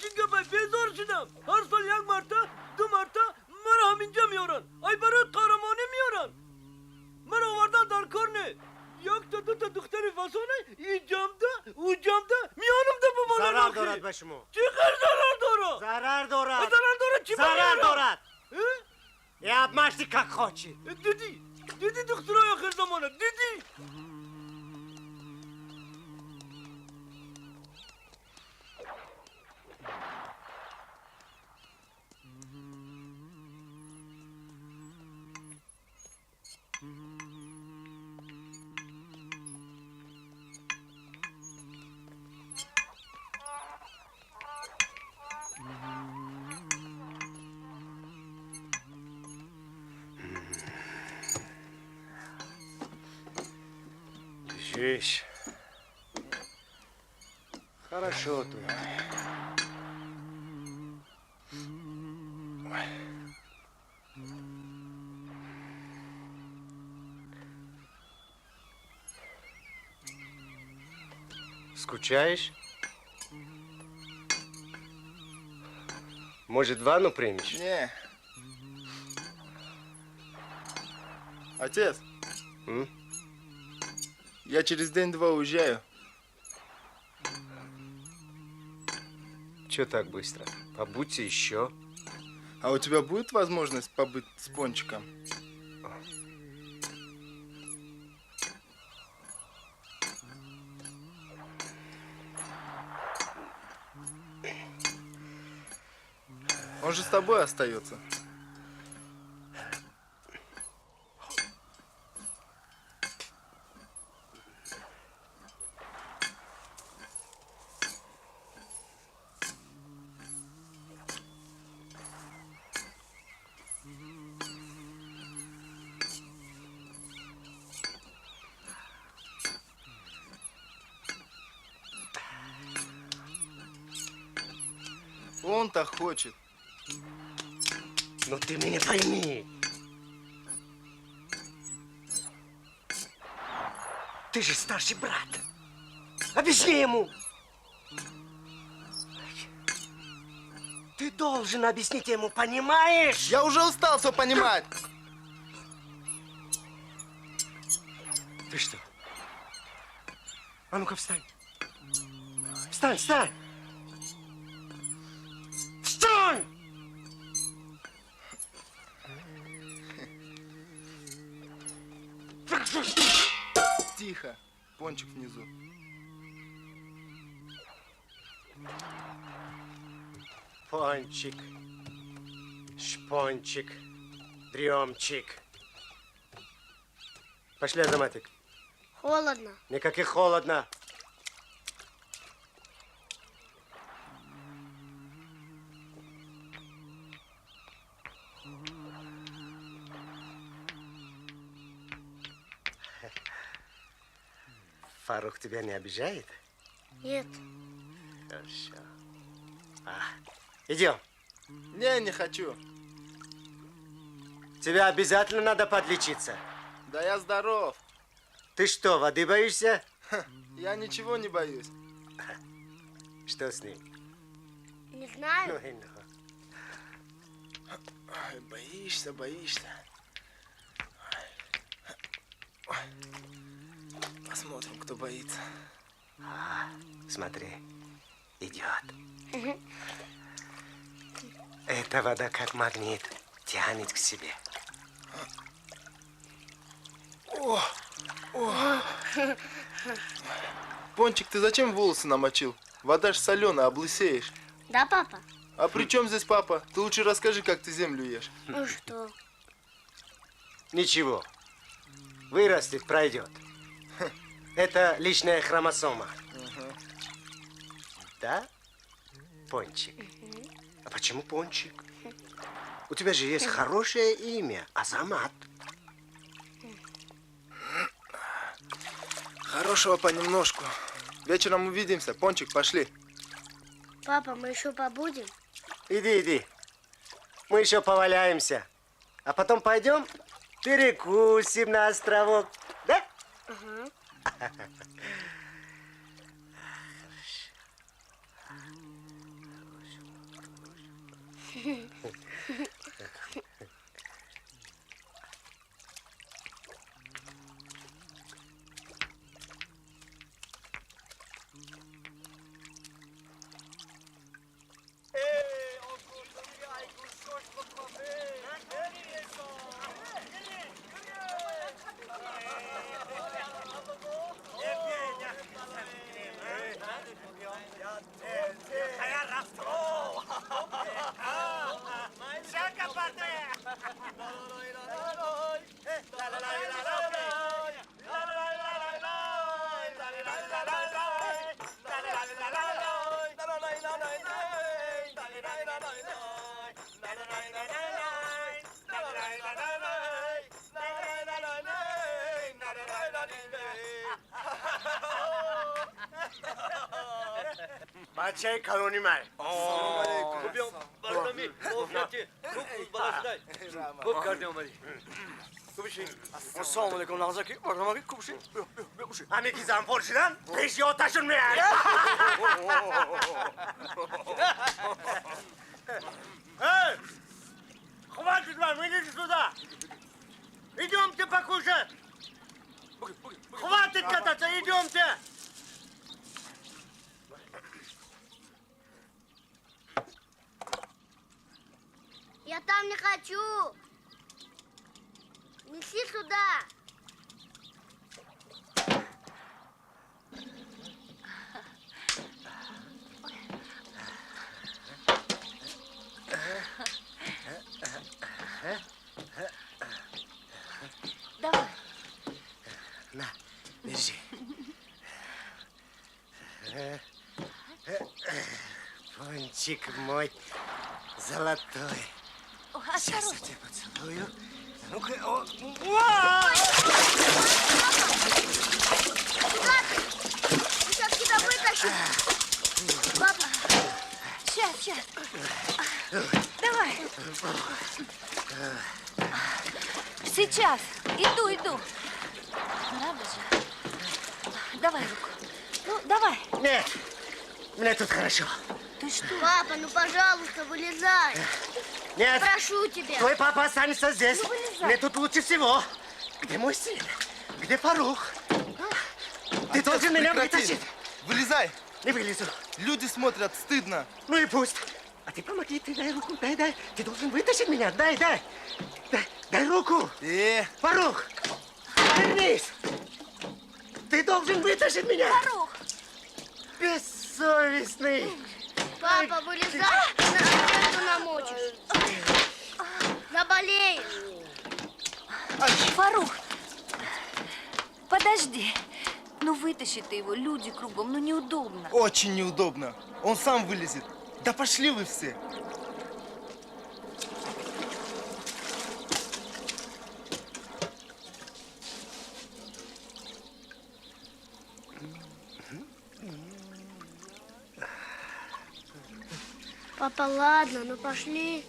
چی گپای بیزار شدم هر سال یک مرتا دو مرتا مرا همینجا میارن ای برای قهرمانی میارن مرا آوردن در کار نه یک تا دو تا دختر فاسانه اینجامده اونجامده میانم ده بمانن zarar دارد به شما چقدر zarar داره zarar دارد zarar داره چی zarar دارد yapmazdı kak koçi دیدی دخترای آخر زمانه دیدی Держись. Хорошо тут. Скучаешь? Может, ванну примешь? Не. Отец. Я через день-два уезжаю. Чё так быстро? Побудьте еще. А у тебя будет возможность побыть с Пончиком? Он же с тобой остается. он так хочет. Ну ты меня пойми. Ты же старший брат. Объясни ему. Ты должен объяснить ему, понимаешь? Я уже устал все понимать. Ты что? А ну-ка встань. Встань, встань. Встань! Тихо. Пончик внизу. Пончик, шпончик, дремчик. Пошли, Азаматик. Холодно. Никаких холодно. Фарух тебя не обижает? Нет. Хорошо. Идем. Не, не хочу. Тебе обязательно надо подлечиться. Да я здоров. Ты что, воды боишься? Я ничего не боюсь. Что с ним? Не знаю. Ой, ну. Ой, боишься, боишься. Ой. Посмотрим, кто боится. Смотри, идет. Эта вода как магнит тянет к себе. О, о. Пончик, ты зачем волосы намочил? Вода ж соленая, облысеешь. Да, папа? А при чем здесь папа? Ты лучше расскажи, как ты землю ешь. Ну что? Ничего. Вырастет, пройдет. Это личная хромосома. Да? Пончик. А почему Пончик? У тебя же есть хорошее имя, Азамат. Хорошего понемножку. Вечером увидимся. Пончик, пошли. Папа, мы еще побудем? Иди, иди. Мы еще поваляемся. А потом пойдем перекусим на островок. Да? Ага. Бачай канонимай. Assalomu alaykum Nazaki. Barnamaki kubshi. Ameki zamporchidan peşi o taşınmıyor. Эй! Хватит вам, идите сюда! Идемте покушать! Хватит кататься, идемте! Я там не хочу. Неси сюда. Давай. На, держи. Пончик мой золотой. Сейчас я тебя поцелую. Ну-ка, о. Куда ты? Мы сейчас тебя вытащим. Папа. Сейчас. Давай. Сейчас. Иду. Надо же. Давай руку. Ну, давай. Нет, мне тут хорошо. Ты что? Папа, ну, пожалуйста, вылезай. Нет. Прошу тебя. Твой папа останется здесь. Ну, вылезай. Мне тут лучше всего. Где мой сын? Где Фарух? Ты должен меня прекрати. вытащить. Вылезай. Не вылезу. Люди смотрят, стыдно. Ну и пусть. А ты помоги, ты дай руку, дай. Ты должен вытащить меня, дай. Дай руку. Фарух, вернись. Ты должен вытащить меня. Фарух. Бессовестный. Папа, вылезай, на одежду намочишь. Заболеешь. Фарух, подожди. Ну вытащи ты его, люди кругом, ну неудобно. Очень неудобно. Он сам вылезет. Да пошли вы все. Папа, ладно, ну пошли.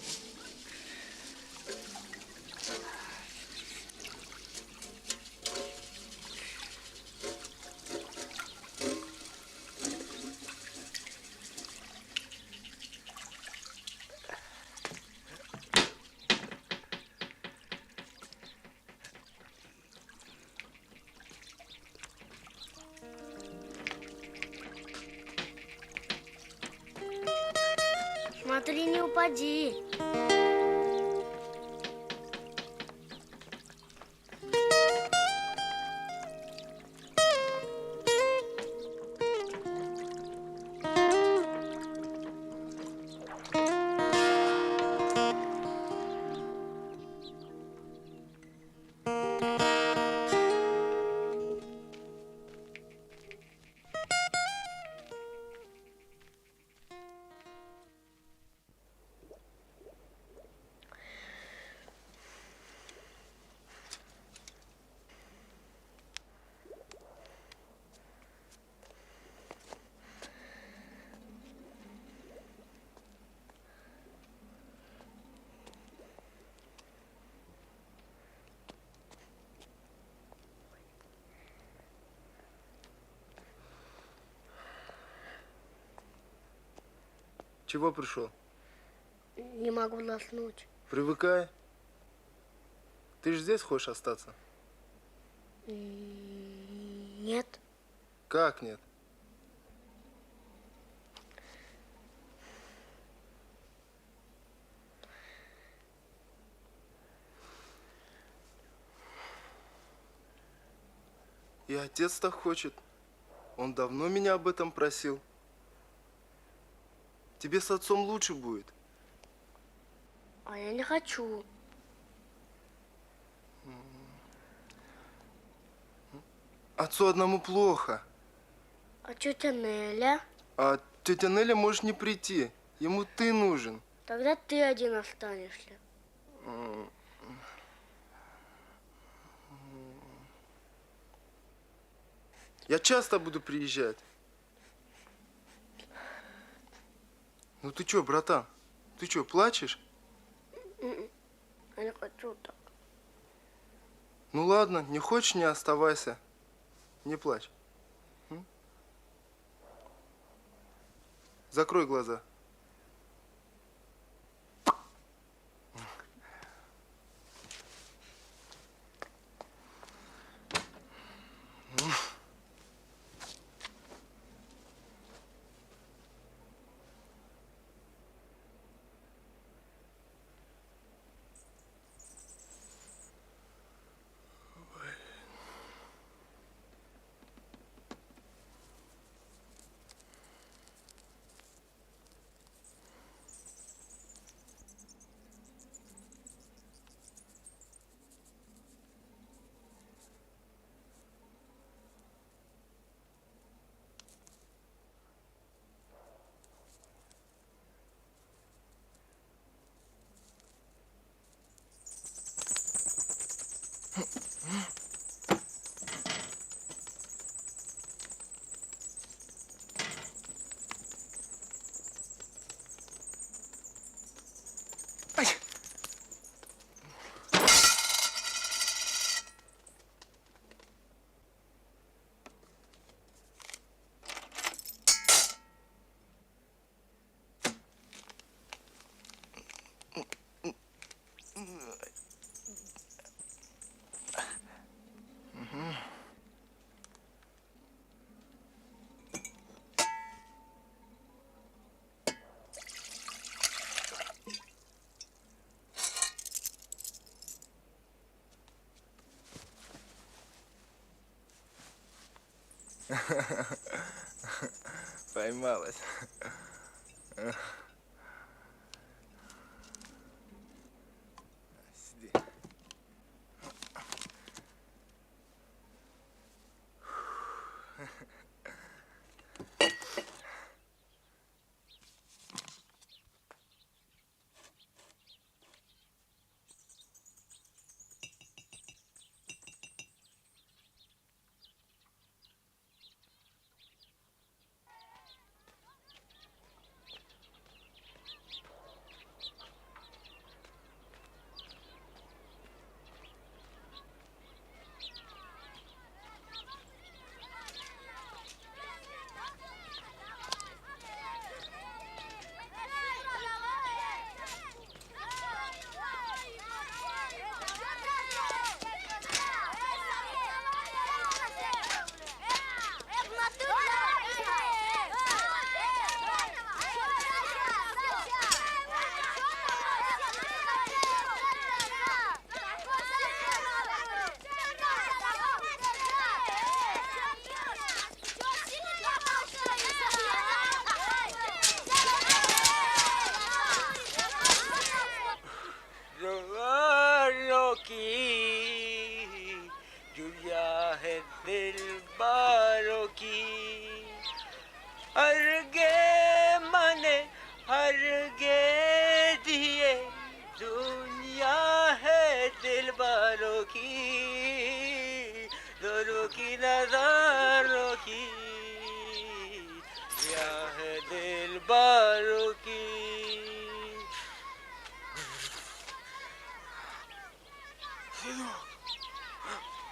Смотри, не упади. Чего пришел? Не могу заснуть. Привыкай. Ты же здесь хочешь остаться? Нет. Как нет? И отец так хочет. Он давно меня об этом просил. Тебе с отцом лучше будет. А я не хочу. Отцу одному плохо. А тетя Неля? А тетя Неля может не прийти. Ему ты нужен. Тогда ты один останешься. Я часто буду приезжать. Ну ты чё, братан? Ты чё, плачешь? Я не хочу так. Ну ладно, не хочешь, не оставайся. Не плачь. Закрой глаза. Поймалась. Сиди.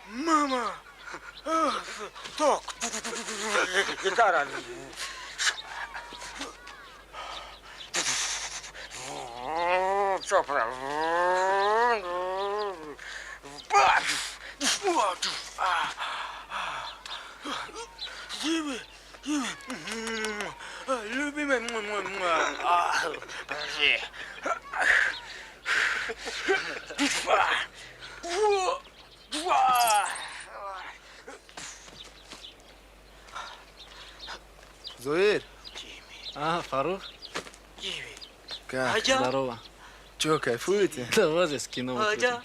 Мама! Так. Гитара. Все любимый подожди. Зуэль. А, Фарух? Как? Здорово. Че, кайфуете? Да вот здесь кино выключим.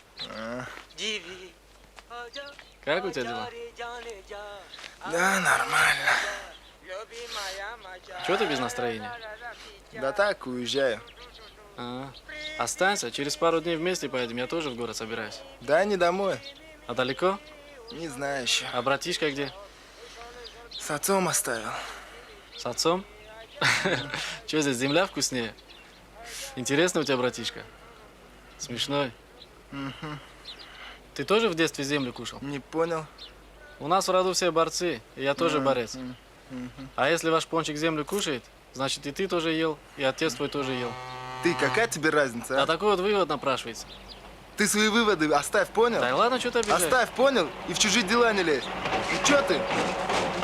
Как у тебя дела? Да, нормально. Чего ты без настроения? Да так, уезжаю. А, останься, через пару дней вместе поедем, я тоже в город собираюсь. Да, не домой. А далеко? Не знаю еще. А братишка где? С отцом оставил. С отцом? Че здесь, земля вкуснее? Интересный у тебя братишка? Смешной? Ты тоже в детстве землю кушал? Не понял. У нас в роду все борцы, и я тоже борец. А если ваш Пончик землю кушает, значит и ты тоже ел, и отец твой тоже ел. Ты, какая тебе разница, А а? такой вот вывод напрашивается. Ты свои выводы оставь, понял? Да ладно, что ты обижаешь? Оставь, понял? И в чужие дела не лезь. Ну чё ты?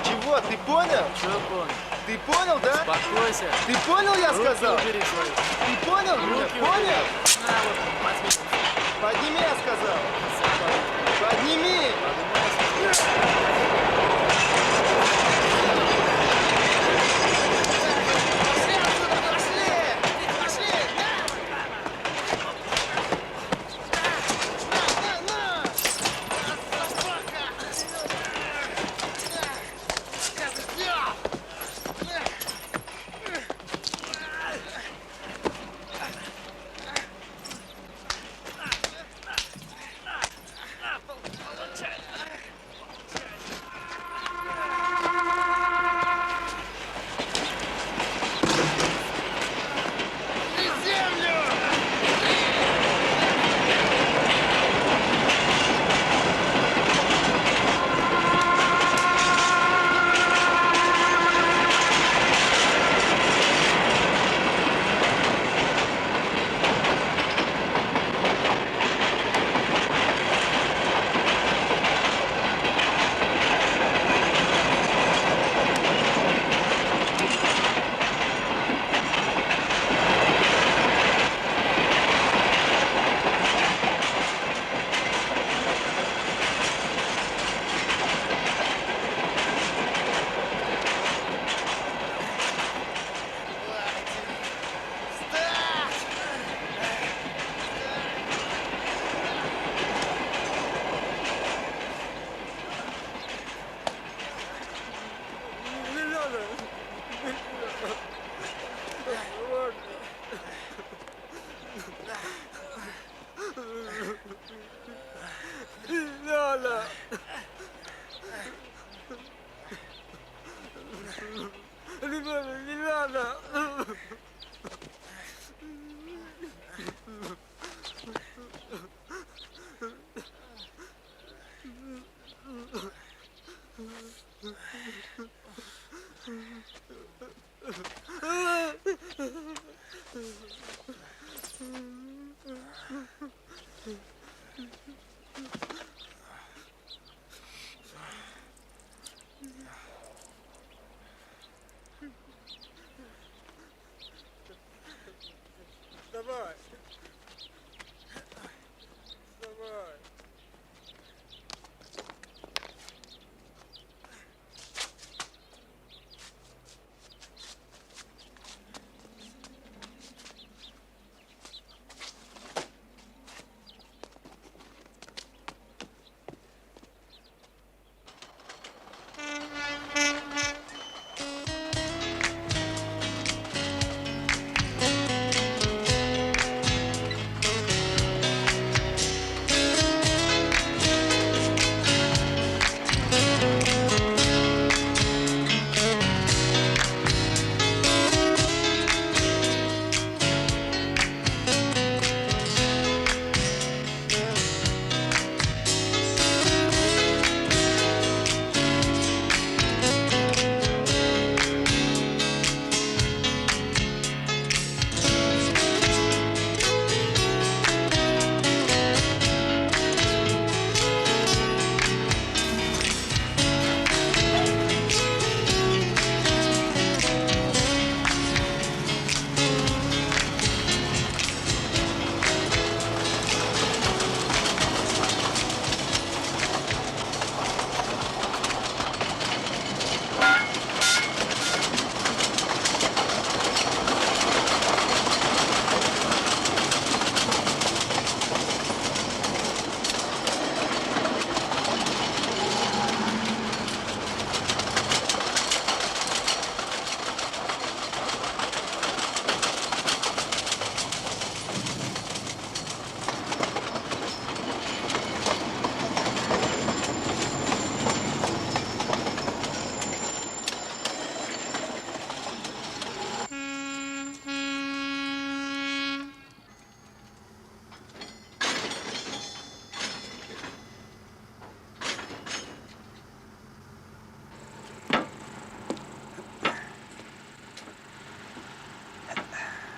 Чего? Ты понял? Чё понял? Ты понял, да? Успокойся. Ты понял, я Руки сказал? убери свои. Ты понял меня? Руки Понял? убери. На, вот, возьми. Подними, я сказал. Подними! Давай. Давай.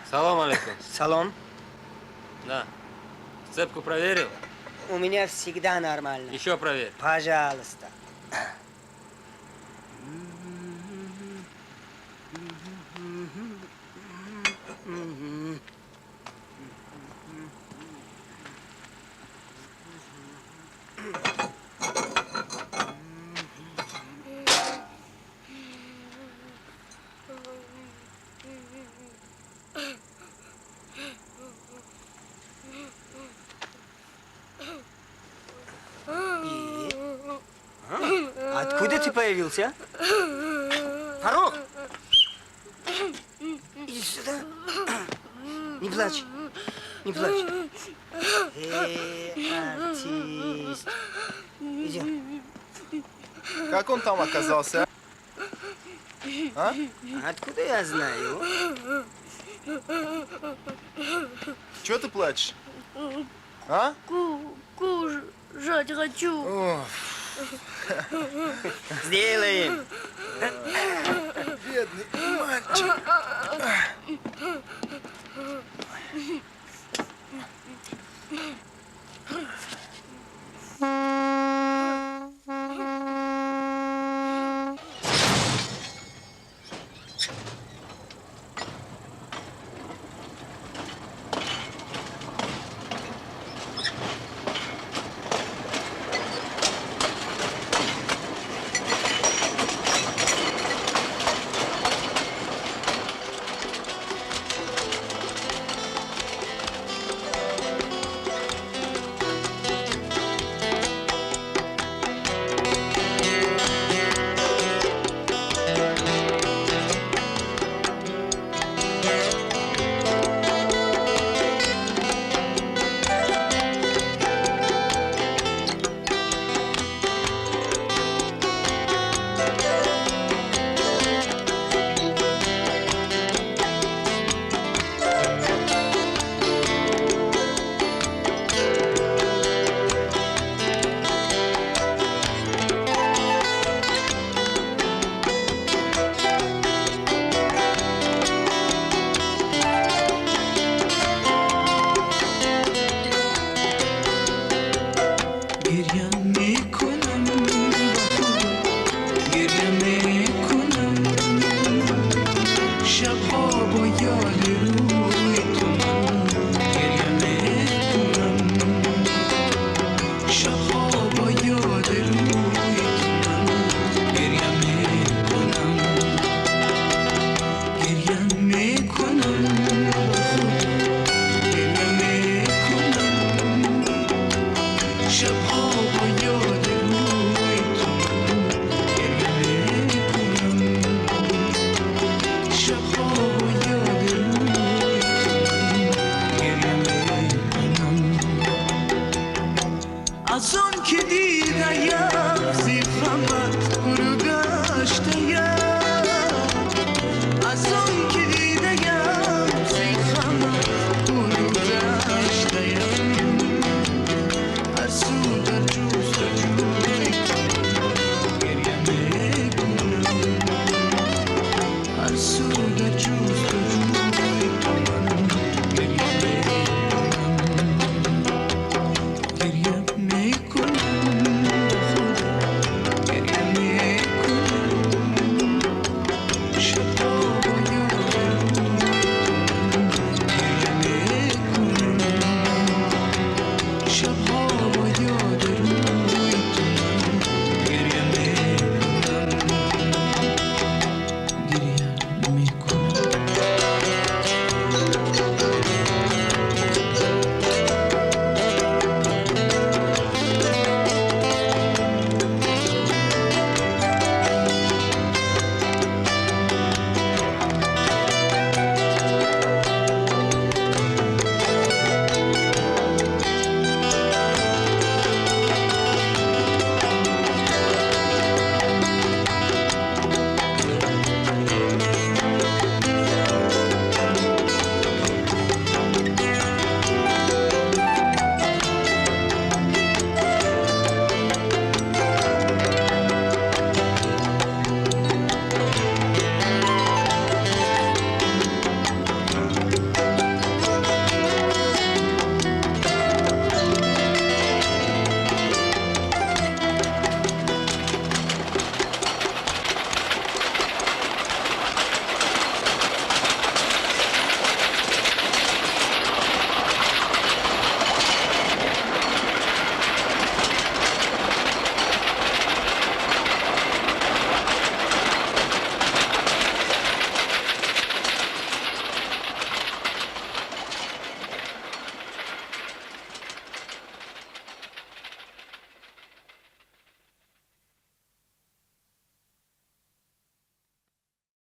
Салам алейкум. Салон. Да. Цепку проверил? У меня всегда нормально. Еще проверь. Пожалуйста. Откуда ты появился? Фарух! Иди сюда. Не плачь. Не плачь. Артист. Идем. Как он там оказался? А? Откуда я знаю? Чего ты плачешь? А? Кушать хочу. Сделаем. Бедный мальчик. Azul